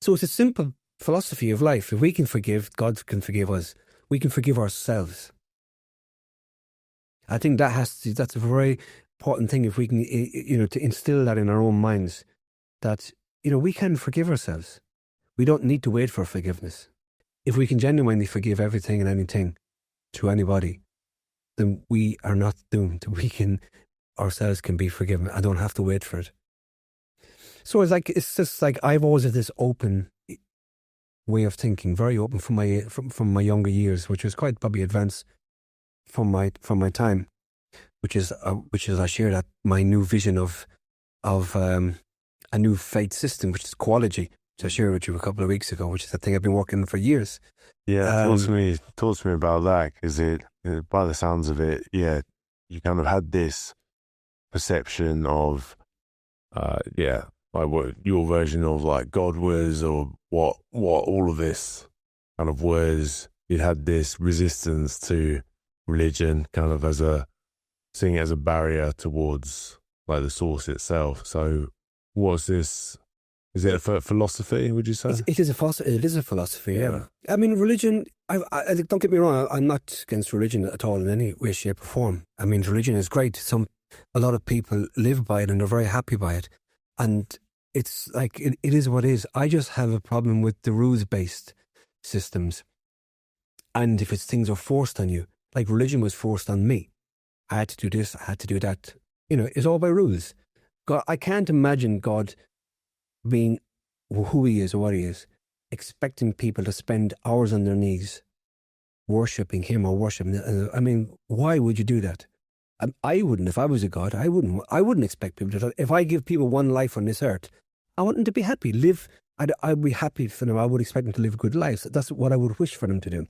So it's a simple philosophy of life. If we can forgive, God can forgive us. We can forgive ourselves. I think that's a very important thing. If we can, to instill that in our own minds, that we can forgive ourselves. We don't need to wait for forgiveness. If we can genuinely forgive everything and anything to anybody, then we are not doomed. Ourselves can be forgiven. I don't have to wait for it. So it's just like I've always had this open way of thinking, very open from my younger years, which was quite probably advanced from my time, which is I share that my new vision of a new faith system, which is Koalogy, which I shared with you a couple of weeks ago, which is a thing I've been working on for years. Yeah, talk to me about that, because by the sounds of it, yeah, you kind of had this perception of, like what your version of like God was, or what all of this kind of was. You had this resistance to religion, kind of seeing it as a barrier towards like the source itself. So what's this? Is it a philosophy, would you say? It is a philosophy, yeah. I mean, religion, I don't get me wrong, I'm not against religion at all in any way, shape or form. I mean, religion is great. A lot of people live by it and are very happy by it. And it's like, it is what it is. I just have a problem with the rules-based systems. And if things are forced on you, like religion was forced on me. I had to do this, I had to do that. It's all by rules. God, I can't imagine God being who he is or what he is, expecting people to spend hours on their knees worshipping him or worshiping. I mean, why would you do that? I wouldn't. If I was a God, I wouldn't expect people to do that. If I give people one life on this earth, I want them to be happy, live. I'd be happy for them. I would expect them to live good lives. That's what I would wish for them to do.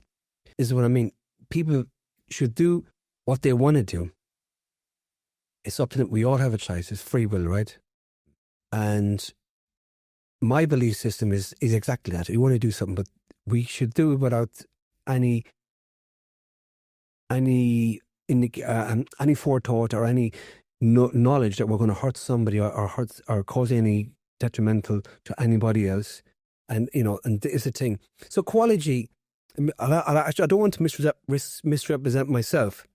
This is what I mean. People should do what they want to do. It's up to them. We all have a choice. It's free will, right? And my belief system is exactly that. We want to do something, but we should do it without any forethought or any knowledge that we're going to hurt somebody or hurt or cause any detrimental to anybody else. And and it's a thing. So Koalogy, I don't want to misrepresent myself,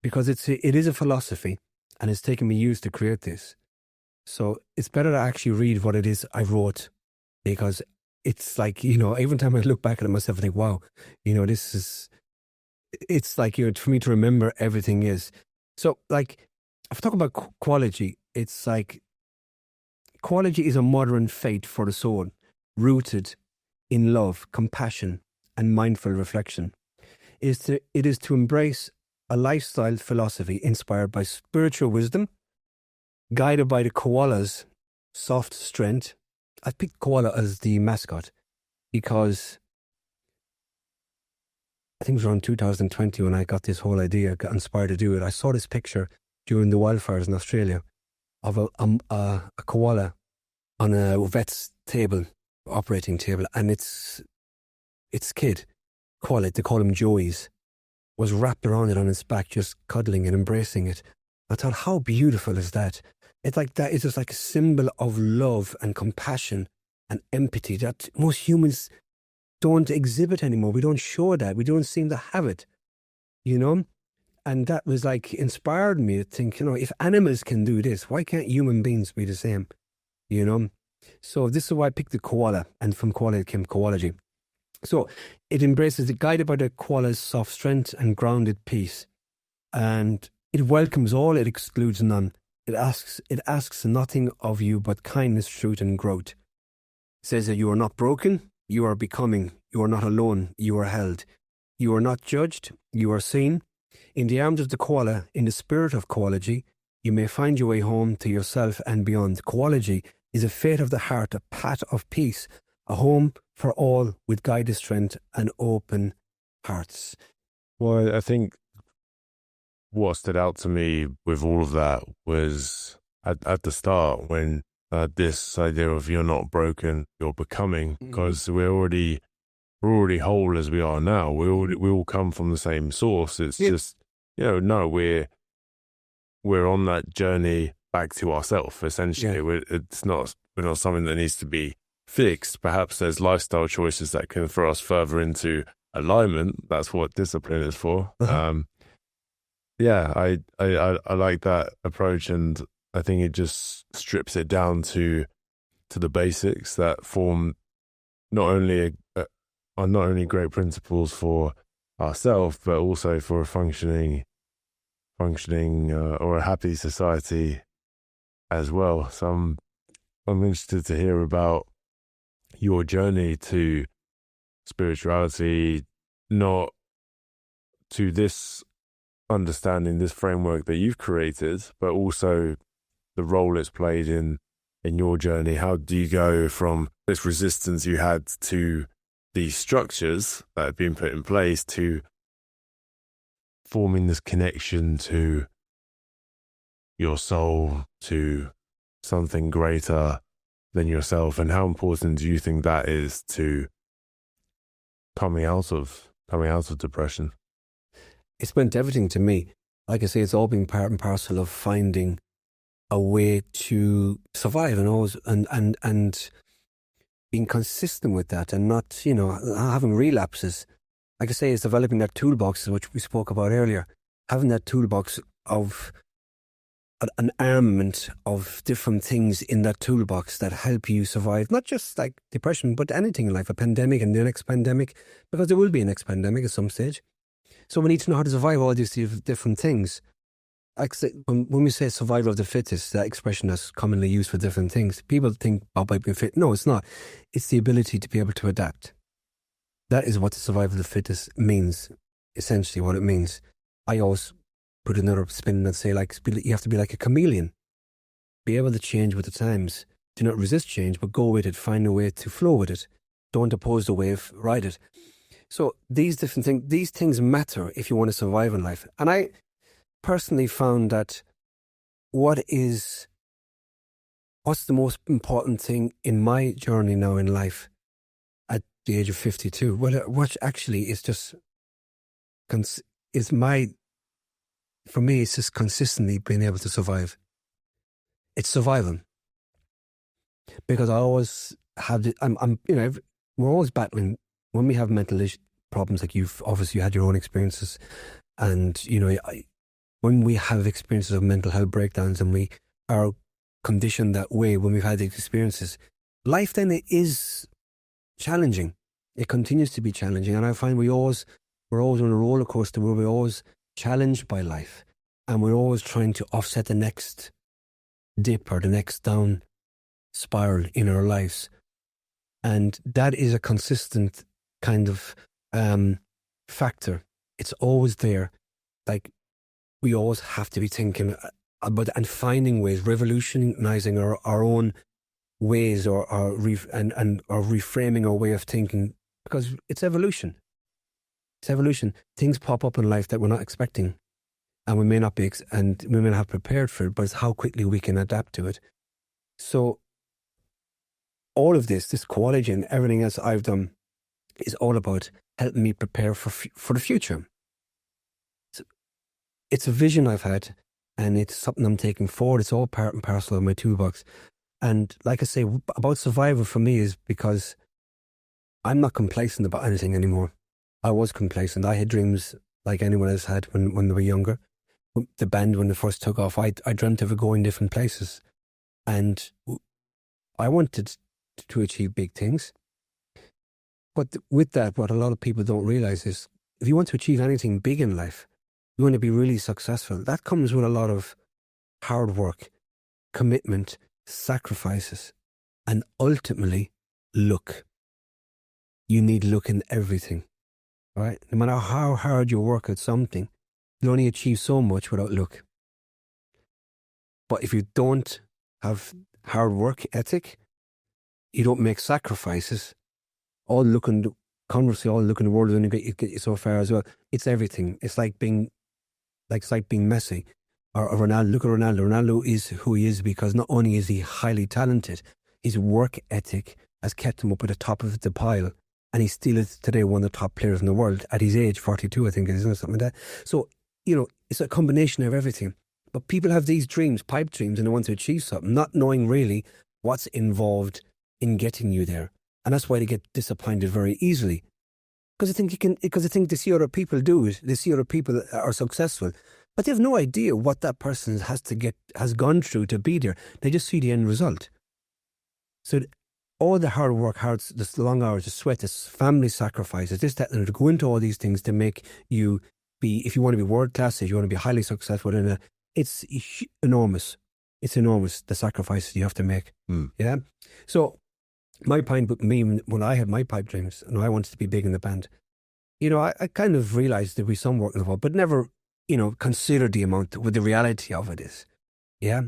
because it is a philosophy, and it's taken me years to create this. So it's better to actually read what it is I wrote, because it's like, every time I look back at it myself, I think, wow, it's like, for me to remember everything is. So like, if I talk about Koalogy, it's like, Koalogy is a modern faith for the soul, rooted in love, compassion, and mindful reflection. It is to embrace a lifestyle philosophy inspired by spiritual wisdom, guided by the koala's soft strength. I picked koala as the mascot because I think it was around 2020 when I got this whole idea, got inspired to do it. I saw this picture during the wildfires in Australia of a koala on a vet's table, operating table, and its kid, koala, they call him Joey's, was wrapped around it on its back, just cuddling and embracing it. I thought, how beautiful is that? It's like that. It's just like a symbol of love and compassion and empathy that most humans don't exhibit anymore. We don't show that. We don't seem to have it, And that was like inspired me to think, if animals can do this, why can't human beings be the same? So this is why I picked the koala, and from koala it came Koalogy. So it embraces it, guided by the koala's soft strength and grounded peace. And it welcomes all, it excludes none. It asks nothing of you but kindness, truth, and growth. It says that you are not broken, you are becoming. You are not alone, you are held. You are not judged, you are seen. In the arms of the koala, in the spirit of Koalogy, you may find your way home to yourself and beyond. Koalogy is a fate of the heart, a path of peace, a home for all with guided strength and open hearts. Well, I think what stood out to me with all of that was at the start when this idea of you're not broken, you're becoming, because we're already whole as we are now. We all come from the same source. It's just, no, we're on that journey back to ourselves, essentially. We're not something that needs to be fixed. Perhaps there's lifestyle choices that can throw us further into alignment. That's what discipline is for. I like that approach, and I think it just strips it down to the basics that form not only great principles for ourselves, but also for a functioning or a happy society as well. So I'm interested to hear about your journey to spirituality, not to this understanding, this framework that you've created, but also the role it's played in your journey. How do you go from this resistance you had to these structures that have been put in place to forming this connection to your soul, to something greater than yourself? And how important do you think that is to coming out of depression? It's meant everything to me. Like I say, it's all been part and parcel of finding a way to survive and always and being consistent with that, and not, having relapses. Like I say, it's developing that toolbox, which we spoke about earlier, having that toolbox of an armament of different things in that toolbox that help you survive, not just like depression, but anything in life, a pandemic and the next pandemic, because there will be a next pandemic at some stage. So we need to know how to survive all these different things. Like when we say survival of the fittest, that expression is commonly used for different things. People think about being fit. No, it's not. It's the ability to be able to adapt. That is what the survival of the fittest means, essentially what it means. I always put another spin and say, you have to be like a chameleon. Be able to change with the times. Do not resist change, but go with it. Find a way to flow with it. Don't oppose the wave, ride it. So these things matter if you want to survive in life. And I personally found that what is what's the most important thing in my journey now in life at the age of 52? Well, what actually is just, for me, it's just consistently being able to survive. It's survival. Because I always have, we're always battling when we have mental problems, like you've obviously had your own experiences. And, when we have experiences of mental health breakdowns and we are conditioned that way when we've had these experiences, life then is challenging. It continues to be challenging. And I find we're always on a roller coaster where we're always challenged by life. And we're always trying to offset the next dip or the next down spiral in our lives. And that is a consistent kind of factor. It's always there. Like, we always have to be thinking about and finding ways, revolutionizing our own ways or reframing our way of thinking, because it's evolution. It's evolution. Things pop up in life that we're not expecting, and we may not have prepared for it, but it's how quickly we can adapt to it. So all of this Koalogy and everything else I've done is all about helping me prepare for the future. It's a vision I've had, and it's something I'm taking forward. It's all part and parcel of my toolbox. And like I say, about survival for me is because I'm not complacent about anything anymore. I was complacent. I had dreams like anyone else had when they were younger. The band, when they first took off, I dreamt of it going different places. And I wanted to achieve big things. But with that, what a lot of people don't realize is if you want to achieve anything big in life, you want to be really successful, that comes with a lot of hard work, commitment, sacrifices, and ultimately, luck. You need luck in everything, right? No matter how hard you work at something, you'll only achieve so much without luck. But if you don't have hard work ethic, you don't make sacrifices, all luck in the world is only going to get you so far as well. It's everything. It's like being Messi or Ronaldo. Look at Ronaldo. Ronaldo is who he is because not only is he highly talented, his work ethic has kept him up at the top of the pile, and he still is today one of the top players in the world at his age, 42, I think it is, or something like that. So, it's a combination of everything. But people have these dreams, pipe dreams, and they want to achieve something, not knowing really what's involved in getting you there. And that's why they get disappointed very easily. Because I think they see other people do it. They see other people that are successful, but they have no idea what that person has gone through to be there. They just see the end result. So all the hard work, the long hours, the sweat, the family sacrifices, this, that, and to go into all these things to make you be, if you want to be world class, if you want to be highly successful it's enormous. It's enormous, the sacrifices you have to make. Yeah. So my point with me, when I had my pipe dreams and I wanted to be big in the band, I kind of realized there'd be some work involved, but never, considered the amount what the reality of it is. Yeah.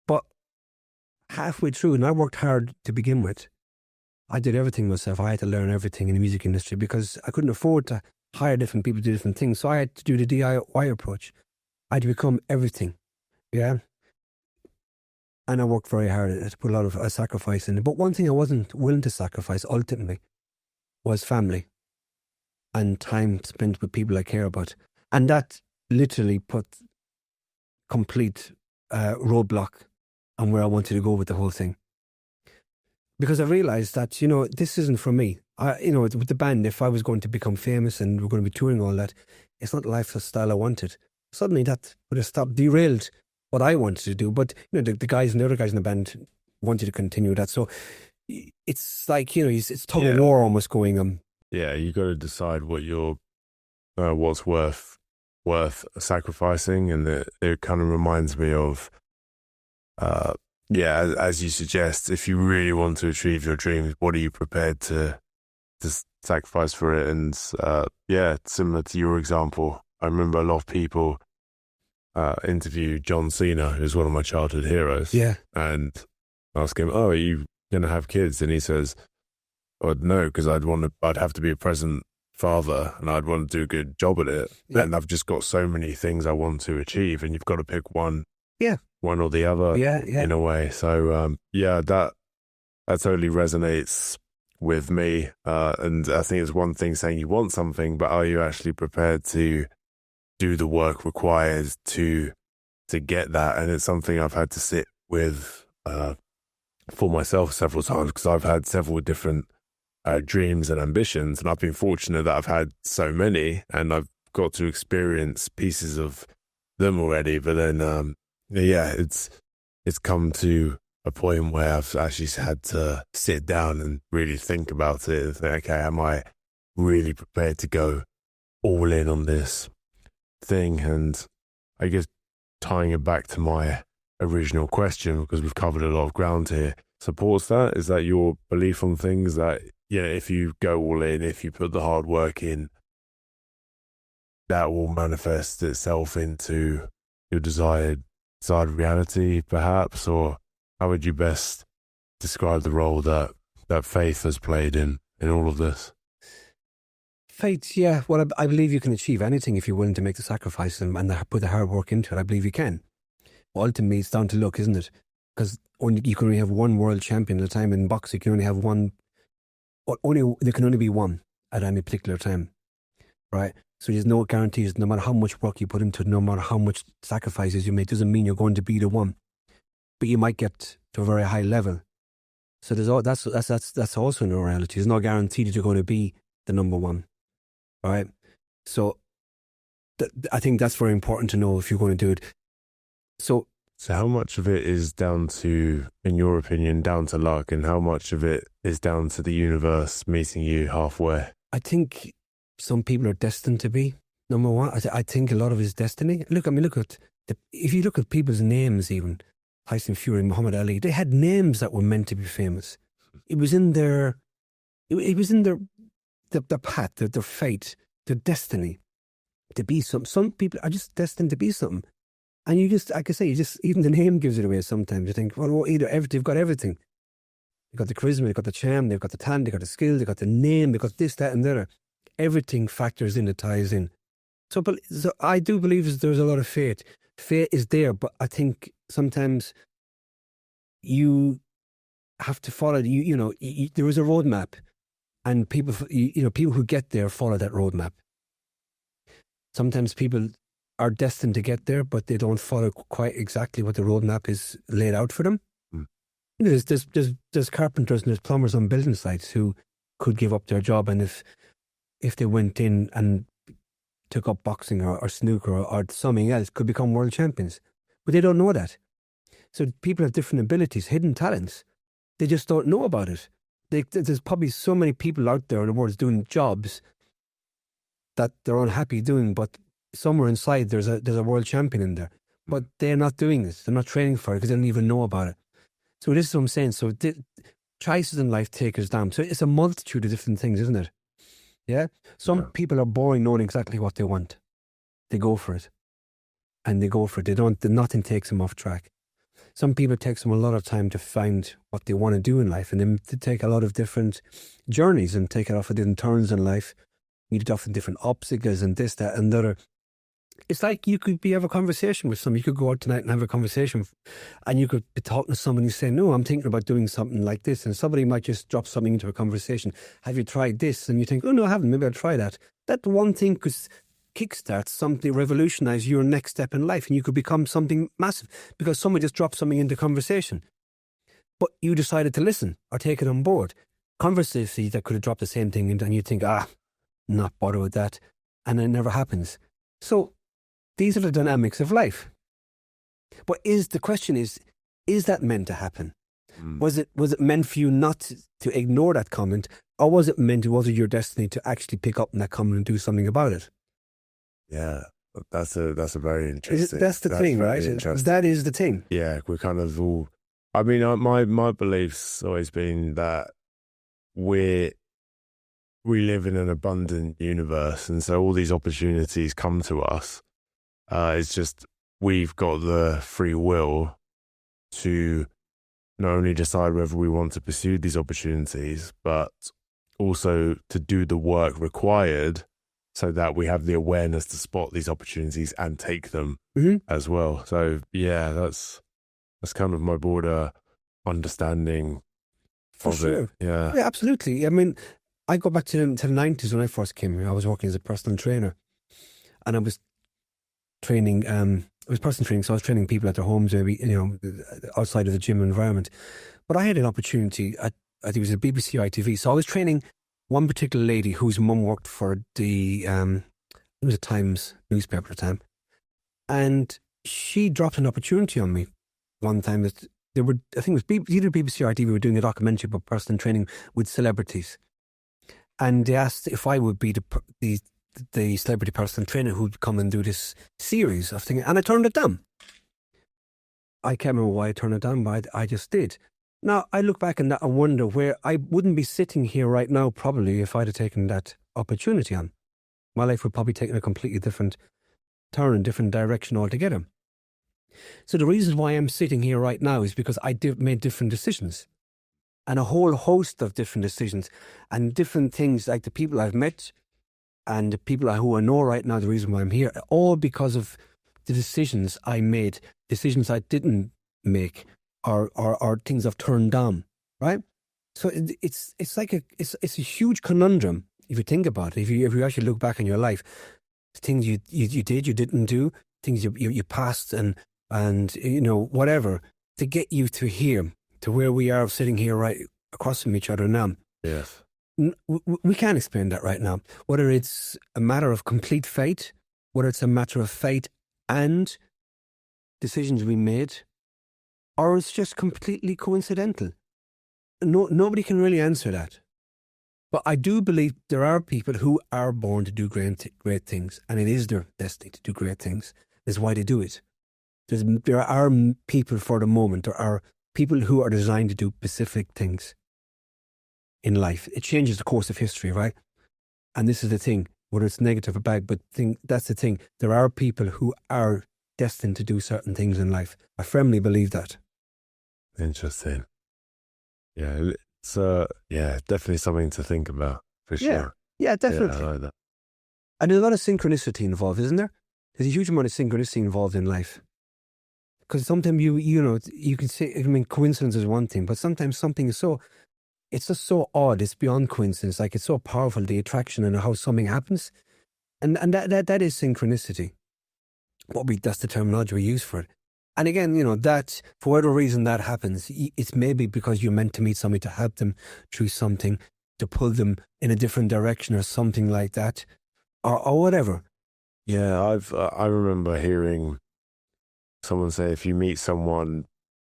But halfway through, and I worked hard to begin with, I did everything myself. I had to learn everything in the music industry because I couldn't afford to hire different people to do different things. So I had to do the DIY approach. I had to become everything. Yeah. And I worked very hard at it, put a lot of sacrifice in it. But one thing I wasn't willing to sacrifice ultimately was family and time spent with people I care about. And that literally put complete roadblock on where I wanted to go with the whole thing. Because I realized that, this isn't for me. With the band, if I was going to become famous and we're going to be touring all that, it's not the lifestyle I wanted. Suddenly that would have stopped, derailed what I wanted to do. But, the guys and the other guys in the band wanted to continue that. So it's like, it's tug of war almost going on. Yeah, you got to decide what what's worth sacrificing. And it kind of reminds me of, as you suggest, if you really want to achieve your dreams, what are you prepared to sacrifice for it? And similar to your example, I remember a lot of people interview John Cena, who's one of my childhood heroes. Yeah. And ask him, "Oh, are you going to have kids?" And he says, "Oh, no, because I'd have to be a present father and I'd want to do a good job at it. Yeah. And I've just got so many things I want to achieve, and you've got to pick one Yeah. one or the other Yeah. in a way. So, that totally resonates with me. And I think it's one thing saying you want something, but are you actually prepared to do the work required to get that? And it's something I've had to sit with for myself several times, because I've had several different dreams and ambitions, and I've been fortunate that I've had so many, and I've got to experience pieces of them already. But then, it's come to a point where I've actually had to sit down and really think about it and think, okay, am I really prepared to go all in on this thing? And I guess tying it back to my original question, because we've covered a lot of ground here, supports that? Is that your belief on things that, if you go all in, if you put the hard work in, that will manifest itself into your desired reality, perhaps? Or how would you best describe the role that faith has played in all of this? Faith, yeah. Well, I believe you can achieve anything if you're willing to make the sacrifice and put the hard work into it. I believe you can. Ultimately, it's down to luck, isn't it? Because you can only have one world champion at a time. In boxing, you can only have one. There can only be one at any particular time, right? So there's no guarantees. No matter how much work you put into it, no matter how much sacrifices you make, doesn't mean you're going to be the one. But you might get to a very high level. So that's also no reality. There's no guarantee that you're going to be the number one, right? So I think that's very important to know if you're going to do it. So how much of it is down to, in your opinion, down to luck, and how much of it is down to the universe meeting you halfway? I think some people are destined to be number one. I think a lot of it is destiny. If you look at people's names, even Tyson Fury, Muhammad Ali, they had names that were meant to be famous. It was in their path, their fate, their destiny to be something. Some people are just destined to be something. And like I say, even the name gives it away sometimes. You think, well, they've got everything. They've got the charisma, they've got the charm, they've got the talent, they've got the skill, they've got the name, they've got this, that, and the other. Everything factors in, it ties in. So I do believe there's a lot of fate. Fate is there, but I think sometimes you have to follow, there is a roadmap, and people who get there follow that roadmap. Sometimes people are destined to get there, but they don't follow quite exactly what the roadmap is laid out for them. There's carpenters and there's plumbers on building sites who could give up their job, and if they went in and took up boxing or snooker or something else, could become world champions. But they don't know that. So people have different abilities, hidden talents. They just don't know about it. There's probably so many people out there in the world doing jobs that they're unhappy doing, but somewhere inside there's a world champion in there. But they're not doing this. They're not training for it because they don't even know about it. So this is what I'm saying. So choices in life take us down. So it's a multitude of different things, isn't it? Yeah? Some people are boring knowing exactly what they want. They go for it. And they go for it. Nothing takes them off track. Some people, it takes them a lot of time to find what they want to do in life, and then to take a lot of different journeys and take it off of different turns in life, meet it off in different obstacles and this, that, and the other. It's like you could have a conversation with someone. You could go out tonight and have a conversation, and you could be talking to someone who's saying, no, I'm thinking about doing something like this, and somebody might just drop something into a conversation. Have you tried this? And you think, oh, no, I haven't. Maybe I'll try that. That one thing could kickstart something, revolutionize your next step in life, and you could become something massive because someone just dropped something into conversation. But you decided to listen or take it on board. Conversely, that could have dropped the same thing, and you think, not bother with that, and it never happens. So these are the dynamics of life. But the question is that meant to happen? Was it meant for you not to ignore that comment, or was it your destiny to actually pick up on that comment and do something about it? Yeah, that's a very interesting. That's the thing, right? That is the thing. Yeah, we're kind of all. I mean, my belief's always been that we live in an abundant universe, and so all these opportunities come to us. It's just we've got the free will to not only decide whether we want to pursue these opportunities, but also to do the work required so that we have the awareness to spot these opportunities and take them as well. So yeah, that's kind of my broader understanding of it. Yeah, absolutely. I mean, I go back to the 90s when I first came here. I was working as a personal trainer, and I was training. It was personal training, so I was training people at their homes, maybe, outside of the gym environment. But I had an opportunity I think it was a BBC ITV. So I was training one particular lady whose mum worked for it was a Times newspaper at the time, and she dropped an opportunity on me one time that I think it was either BBC or ITV were doing a documentary about personal training with celebrities, and they asked if I would be the celebrity personal trainer who'd come and do this series of things, and I turned it down. I can't remember why I turned it down, but I just did. Now, I look back on that and wonder where I wouldn't be sitting here right now probably if I'd have taken that opportunity on. My life would probably take a completely different turn, different direction altogether. So the reason why I'm sitting here right now is because I made different decisions, and a whole host of different decisions and different things, like the people I've met and the people who I know right now, the reason why I'm here, all because of the decisions I made, decisions I didn't make, or things I've turned down, right? So it's like it's a huge conundrum if you think about it. If you actually look back in your life, things you did, you didn't do, things you passed and whatever, to get you to here, to where we are sitting here right across from each other now. Yes. We can't explain that right now. Whether it's a matter of complete fate, whether it's a matter of fate and decisions we made, or it's just completely coincidental. Nobody can really answer that. But I do believe there are people who are born to do great things, and it is their destiny to do great things. That's why they do it. There are people for the moment. There are people who are designed to do specific things in life. It changes the course of history, right? And this is the thing, whether it's negative or bad, but that's the thing. There are people who are destined to do certain things in life. I firmly believe that. Interesting. Yeah, it's definitely something to think about for sure. Yeah, definitely. Yeah, I like that. And there's a lot of synchronicity involved, isn't there? There's a huge amount of synchronicity involved in life. Because sometimes you can say, I mean, coincidence is one thing, but sometimes something is it's just so odd. It's beyond coincidence. Like, it's so powerful, the attraction and how something happens. And that is synchronicity. That's the terminology we use for it. And again, that, for whatever reason that happens, it's maybe because you're meant to meet somebody to help them through something, to pull them in a different direction or something like that, or whatever. Yeah, I remember hearing someone say, if you meet someone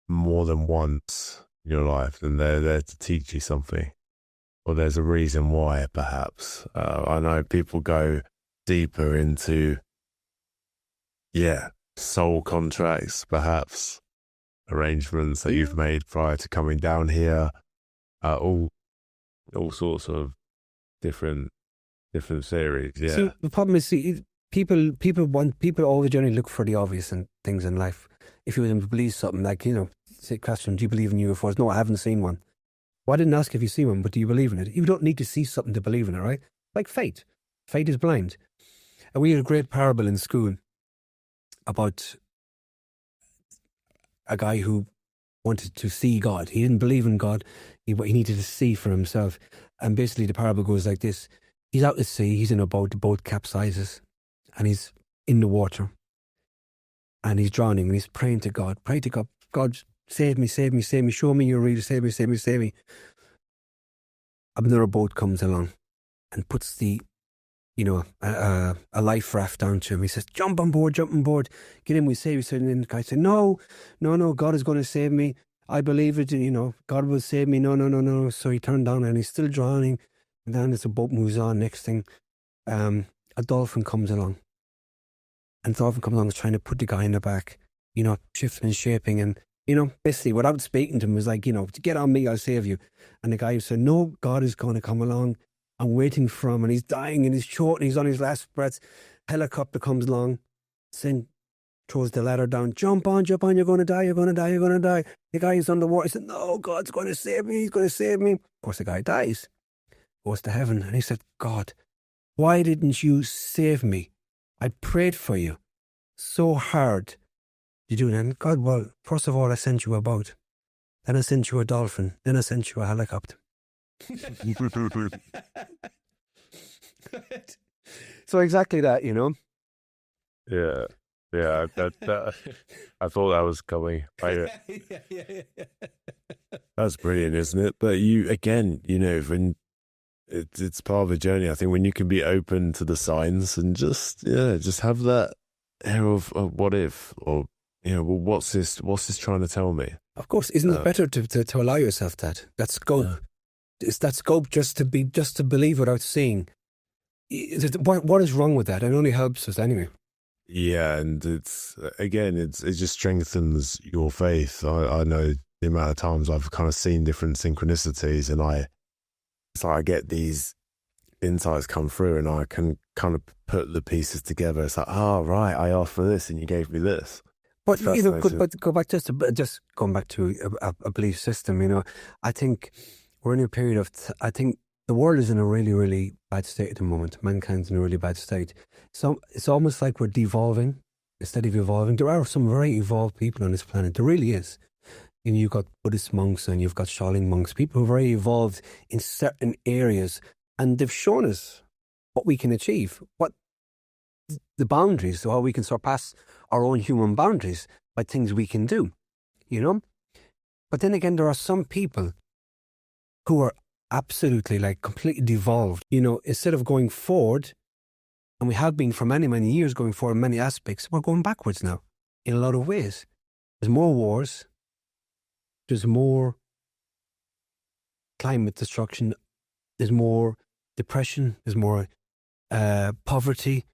more than once in your life, then they're there to teach you something, or there's a reason why, perhaps. I know people go deeper into, soul contracts, perhaps, arrangements that you've made prior to coming down here, all sorts of different theories. Yeah. So the problem is, people always generally look for the obvious and things in life. If you were to believe something, like, say, question, do you believe in UFOs? No, I haven't seen one. Well, I didn't ask if you see one, but do you believe in it? You don't need to see something to believe in it, right? Like fate. Fate is blind. And we had a great parable in school about a guy who wanted to see God. He didn't believe in God. He needed to see for himself. And basically the parable goes like this. He's out at sea. He's in a boat. The boat capsizes. And he's in the water. And he's drowning. And he's praying to God. Pray to God. God, save me, save me, save me. Show me your reader. Save me, save me, save me. Another boat comes along and puts a life raft down to him. He says, jump on board, get in, we save you. And then the guy said, no, God is going to save me. I believe it, God will save me. No. So he turned down and he's still drowning. And then as the boat moves on, next thing, a dolphin comes along. And the dolphin comes along, is trying to put the guy in the back, shifting and shaping. And, basically without speaking to him, was like, get on me, I'll save you. And the guy said, no, God is going to come along. I'm waiting for him, and he's dying, and he's short, and he's on his last breaths. Helicopter comes along, throws the ladder down. Jump on, you're going to die. The guy is underwater. He said, no, God's going to save me. He's going to save me. Of course, the guy dies, goes to heaven, and he said, God, Why didn't you save me? I prayed for you so hard. You do, and God, well, first of all, I sent you a boat. Then I sent you a dolphin. Then I sent you a helicopter. So exactly that, you know? Yeah. Yeah, that I thought that was coming. That's brilliant, isn't it? But you, again, you know, when it's part of the journey, I think when you can be open to the signs and just have that air of what if, or, you know, well, what's this trying to tell me? Of course, isn't it better to allow yourself that scope? Yeah. Is that scope just to believe without seeing? What is wrong with that? It only helps us anyway. Yeah, and it just strengthens your faith. I know the amount of times I've kind of seen different synchronicities, and it's like I get these insights come through, and I can kind of put the pieces together. It's like, oh right, I asked for this, and you gave me this. But you know, but go back just going back to a belief system. You know, I think we're in a period of. I think the world is in a really, really bad state at the moment. Mankind's in a really bad state. So it's almost like we're devolving instead of evolving. There are some very evolved people on this planet. There really is. And you've got Buddhist monks and you've got Shaolin monks, people who are very evolved in certain areas. And they've shown us what we can achieve, what the boundaries, so how we can surpass our own human boundaries by things we can do, you know? But then again, there are some people who are absolutely like completely devolved. You know, instead of going forward, and we have been for many, many years going forward in many aspects, we're going backwards now in a lot of ways. There's more wars. There's more climate destruction. There's more depression. There's more poverty.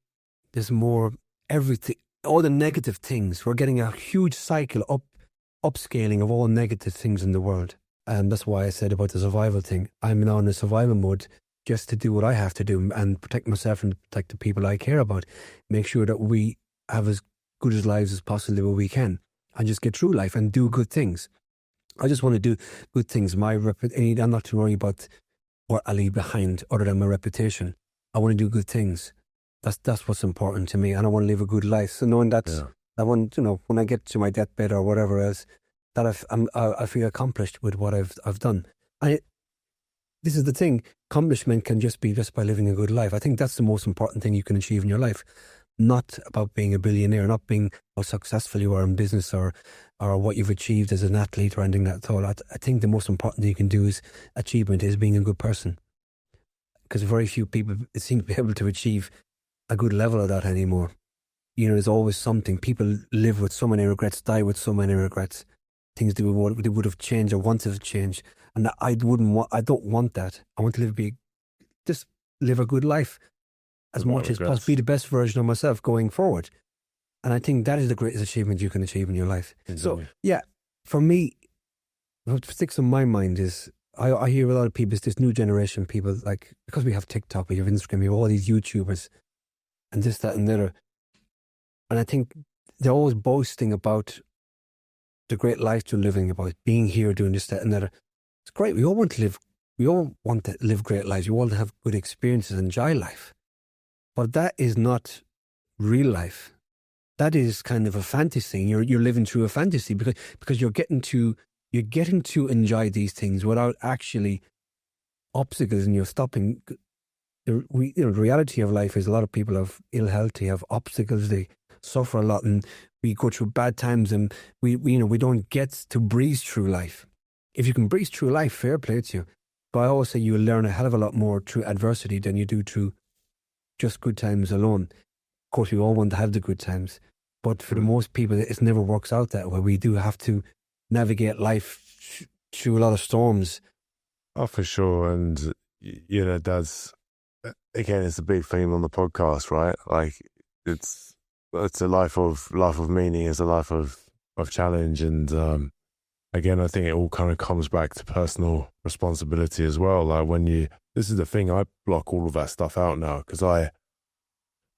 There's more everything, all the negative things. We're getting a huge cycle upscaling of all negative things in the world. And that's why I said about the survival thing. I'm now in a survival mode just to do what I have to do and protect myself and protect the people I care about. Make sure that we have as good as lives as possibly we can and just get through life and do good things. I just want to do good things. I'm not too worried about what I leave behind other than my reputation. I want to do good things. That's what's important to me, and I want to live a good life. So knowing that, I want, you know, when I get to my deathbed or whatever else, that I feel accomplished with what I've done. And this is the thing: accomplishment can just be by living a good life. I think that's the most important thing you can achieve in your life. Not about being a billionaire, not being how successful you are in business or what you've achieved as an athlete or anything like that. I think the most important thing you can do is achievement is being a good person, because very few people seem to be able to achieve a good level of that anymore. You know, there's always something. People live with so many regrets, die with so many regrets. Things they would have changed or wanted to change, and I don't want that. I want to just live a good life as much as possible. Be the best version of myself going forward, and I think that is the greatest achievement you can achieve in your life. Exactly. So, yeah, for me, what sticks in my mind is I hear a lot of people. It's this new generation people, like, because we have TikTok, we have Instagram, we have all these YouTubers, and this, that, and the other. And I think they're always boasting about the great life they're living, about being here, doing this, that, and the other. It's great. We all want to live great lives. We all want to have good experiences, enjoy life. But that is not real life. That is kind of a fantasy. You're living through a fantasy because you're getting to enjoy these things without actually obstacles, and you're stopping. The reality of life is a lot of people have ill health, they have obstacles, they suffer a lot, and we go through bad times, and we don't get to breeze through life. If you can breeze through life, fair play to you. But I always say you'll learn a hell of a lot more through adversity than you do through just good times alone. Of course, we all want to have the good times, but for the most people, it never works out that way. We do have to navigate life through a lot of storms. Oh, for sure. And, you know, that's, again, it's a big theme on the podcast, right? Like, it's a life of meaning, it's a life of challenge. And again, I think it all kind of comes back to personal responsibility as well. Like, this is the thing, I block all of that stuff out now, because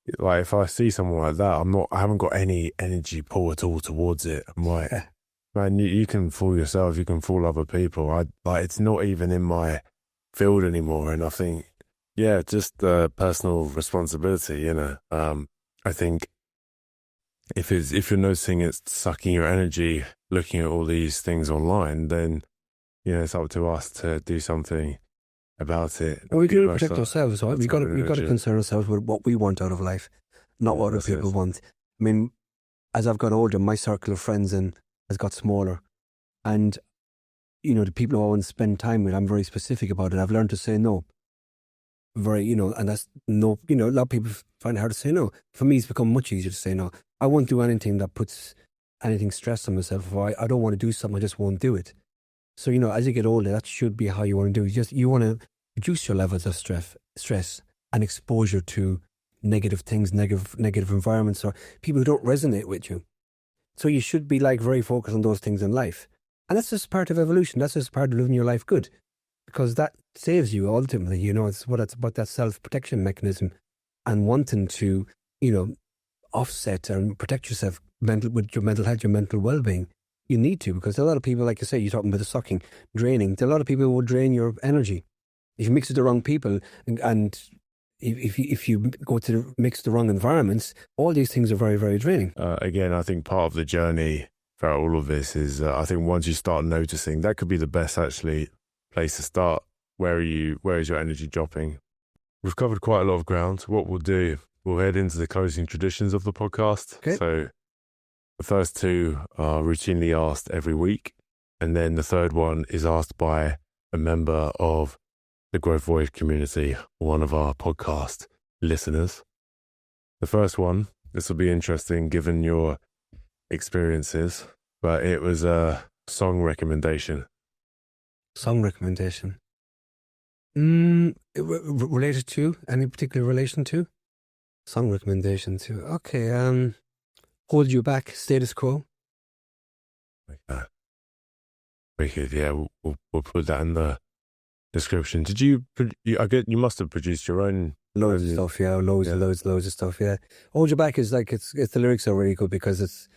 if I see someone like that, I haven't got any energy pull at all towards it. I'm like, man, you can fool yourself, you can fool other people. It's not even in my field anymore. And I think, Yeah, just personal responsibility, you know. I think if you're noticing it's sucking your energy, looking at all these things online, then you know it's up to us to do something about it. And we got to protect ourselves, right? We've got to concern ourselves with what we want out of life, not what other people want. I mean, as I've got older, my circle of friends has got smaller, and you know, the people who I want to spend time with, I'm very specific about it. I've learned to say no. And that's no, a lot of people find it hard to say no. For me, it's become much easier to say no. I won't do anything that puts anything stress on myself. Or I don't want to do something, I just won't do it. So, as you get older, that should be how you want to do it. You want to reduce your levels of stress and exposure to negative things, negative environments, or people who don't resonate with you. So you should be very focused on those things in life. And that's just part of evolution. That's just part of living your life good. Because that saves you ultimately, it's about that self-protection mechanism and wanting to, offset and protect yourself with your mental health, your mental well-being. You need to, because a lot of people, like you say, you're talking about the sucking, draining. There are a lot of people who will drain your energy. If you mix with the wrong people and if you go to mix the wrong environments, all these things are very, very draining. Again, I think part of the journey throughout all of this is, I think once you start noticing, that could be the best actually place to start. Where is your energy dropping? We've covered quite a lot of ground. What we'll do, we'll head into the closing traditions of the podcast. Okay. So the first two are routinely asked every week. And then the third one is asked by a member of the Growth Voyage community, one of our podcast listeners. The first one, this will be interesting given your experiences, but it was a song recommendation. Song recommendation. Related to? Any particular relation to? Song recommendation to. Okay, Hold You Back, Status Quo. Okay. Wicked, yeah, we'll put that in the description. Did you must have produced your own... Loads of stuff, yeah, loads of stuff, yeah. Hold You Back is it's the lyrics are really good because it's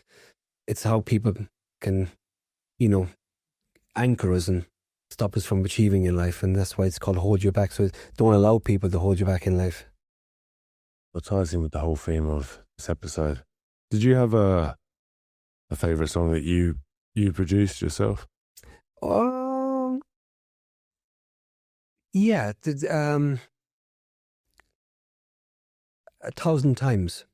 how people can, anchor us and stop us from achieving in life, and that's why it's called Hold You Back. So don't allow people to hold you back in life. What ties in with the whole theme of this episode? Did you have a favourite song that you produced yourself? Yeah, 1,000 Times.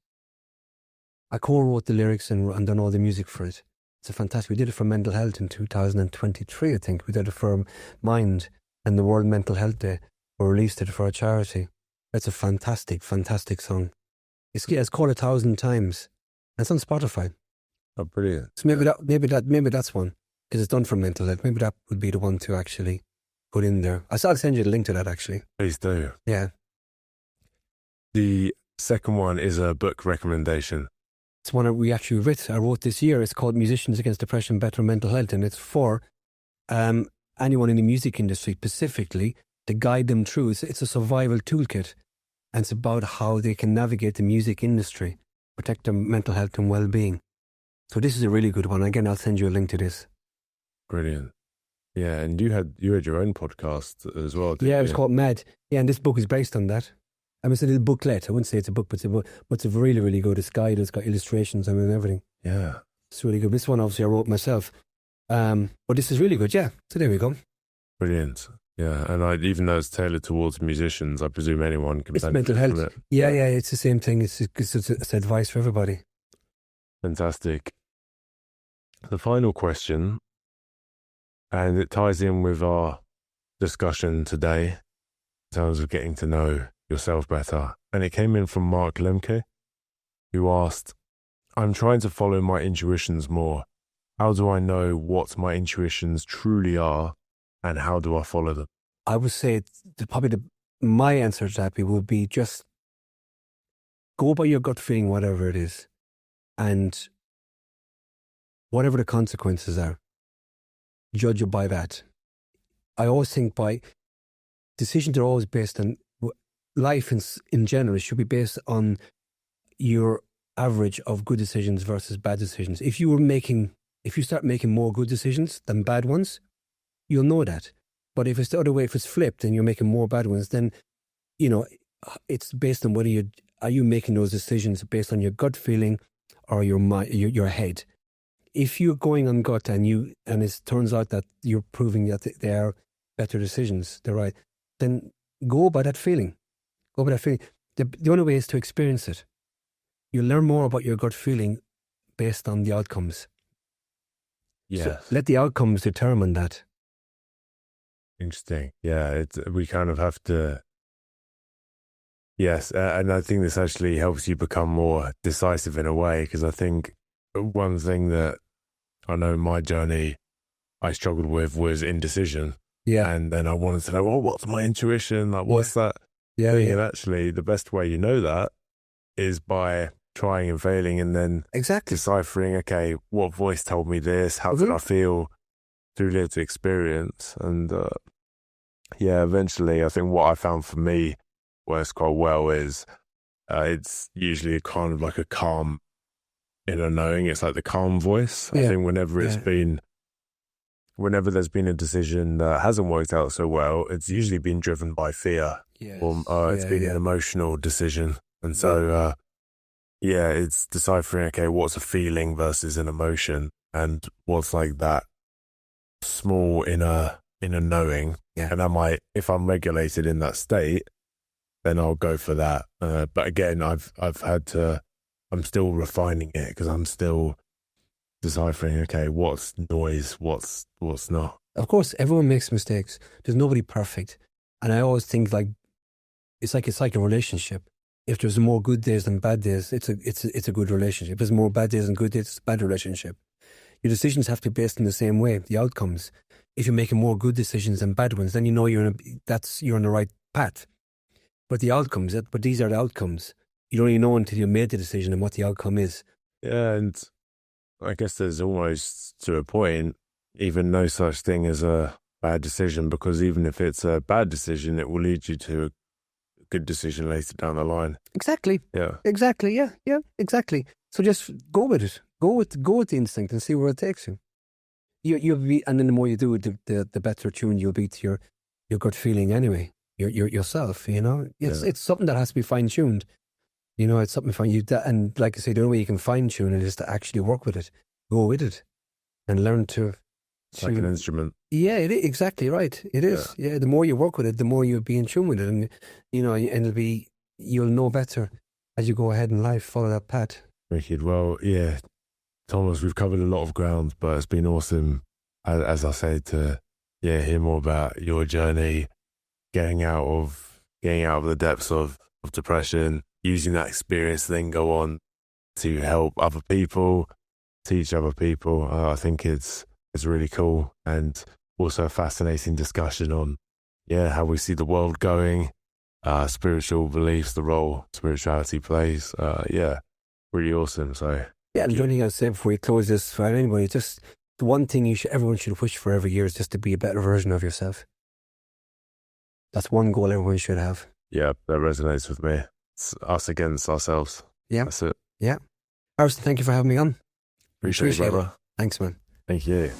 I co-wrote the lyrics and done all the music for it. It's a fantastic. We did it for mental health in 2023, I think. We did it for Mind and the World Mental Health Day. We released it for a charity. It's a fantastic, fantastic song. It's called 1,000 Times. It's on Spotify. Oh, brilliant! So maybe that's one because it's done for mental health. Maybe that would be the one to actually put in there. I'll send you the link to that actually. Please do. Yeah. The second one is a book recommendation. It's one that we actually I wrote this year. It's called Musicians Against Depression, Better Mental Health, and it's for anyone in the music industry specifically to guide them through. It's a survival toolkit, and it's about how they can navigate the music industry, protect their mental health and well-being. So this is a really good one. Again, I'll send you a link to this. Brilliant. Yeah, and you had your own podcast as well. Yeah, it was called Mad. Yeah, and this book is based on that. I mean, it's a little booklet. I wouldn't say it's a book, but it's a really, really good. It's guide. It's got illustrations and everything. Yeah. It's really good. This one, obviously, I wrote myself. But this is really good, yeah. So there we go. Brilliant. Yeah, and even though it's tailored towards musicians, I presume anyone can benefit mental health. from it. Yeah, it's the same thing. It's advice for everybody. Fantastic. The final question, and it ties in with our discussion today in terms of getting to know yourself better. And it came in from Mark Lemke, who asked, I'm trying to follow my intuitions more. How do I know what my intuitions truly are, and how do I follow them? I would say my answer to that would be just go by your gut feeling, whatever it is, and whatever the consequences are, judge it by that. I always think decisions are always based on life in general. It should be based on your average of good decisions versus bad decisions. If you start making more good decisions than bad ones, you'll know that. But if it's the other way, if it's flipped and you're making more bad ones, then it's based on whether are you making those decisions based on your gut feeling or your mind, your head. If you're going on gut and it turns out that you're proving that they are better decisions, they're right, then go by that feeling. Go by that feeling. The only way is to experience it. You learn more about your gut feeling based on the outcomes. Yes. So let the outcomes determine that. Interesting. Yeah, we kind of have to. Yes, and I think this actually helps you become more decisive in a way, because I think one thing that I know in my journey I struggled with was indecision. Yeah. And then I wanted to know, well, what's my intuition? Like, what's that thing? And actually, the best way you know that is by trying and failing and then deciphering, okay, what voice told me this? How did I feel through lived experience? And eventually, I think what I found for me works quite well is it's usually kind of like a calm inner knowing. It's like the calm voice. I think whenever there's been a decision that hasn't worked out so well, it's usually been driven by fear, or it's been an emotional decision. And so, it's deciphering, okay, what's a feeling versus an emotion, and what's like that small inner knowing. And if I'm regulated in that state, then I'll go for that. But again, I'm still refining it, because I'm still deciphering, okay, what's noise, what's not. Of course, everyone makes mistakes. There's nobody perfect. And I always think it's like a relationship. If there's more good days than bad days, it's a good relationship. If there's more bad days than good days, it's a bad relationship. Your decisions have to be based in the same way, the outcomes. If you're making more good decisions than bad ones, then you know you're on the right path. But these are the outcomes. You don't even know until you made the decision and what the outcome is. Yeah, and I guess there's almost, to a point, even no such thing as a bad decision, because even if it's a bad decision, it will lead you to a good decision later down the line. Exactly. Yeah. Exactly. Yeah. Exactly. So just go with it. Go with the instinct and see where it takes you. You'll be, and then the more you do it, the better tuned you'll be to your gut feeling anyway. Yourself. It's something that has to be fine tuned. It's something for you. And like I say, the only way you can fine tune it is to actually work with it, go with it, and learn to. It's like an instrument. Yeah, it is exactly right. It is. Yeah, the more you work with it, the more you'll be in tune with it, and you'll know better as you go ahead in life. Follow that path. Wicked. Well, yeah, Thomas, we've covered a lot of ground, but it's been awesome, as I said, to hear more about your journey, getting out of the depths of depression, using that experience to then go on to help other people, teach other people. I think it's really cool, and also a fascinating discussion on how we see the world going, spiritual beliefs, the role spirituality plays. Really awesome. So and the only thing I'd say before we close this for anybody, just the one thing everyone should wish for every year is just to be a better version of yourself. That's one goal everyone should have. Yeah, that resonates with me. It's us against ourselves. Yeah. That's it. Yeah. Harrison, thank you for having me on. Appreciate it, brother. Thanks, man. Thank you.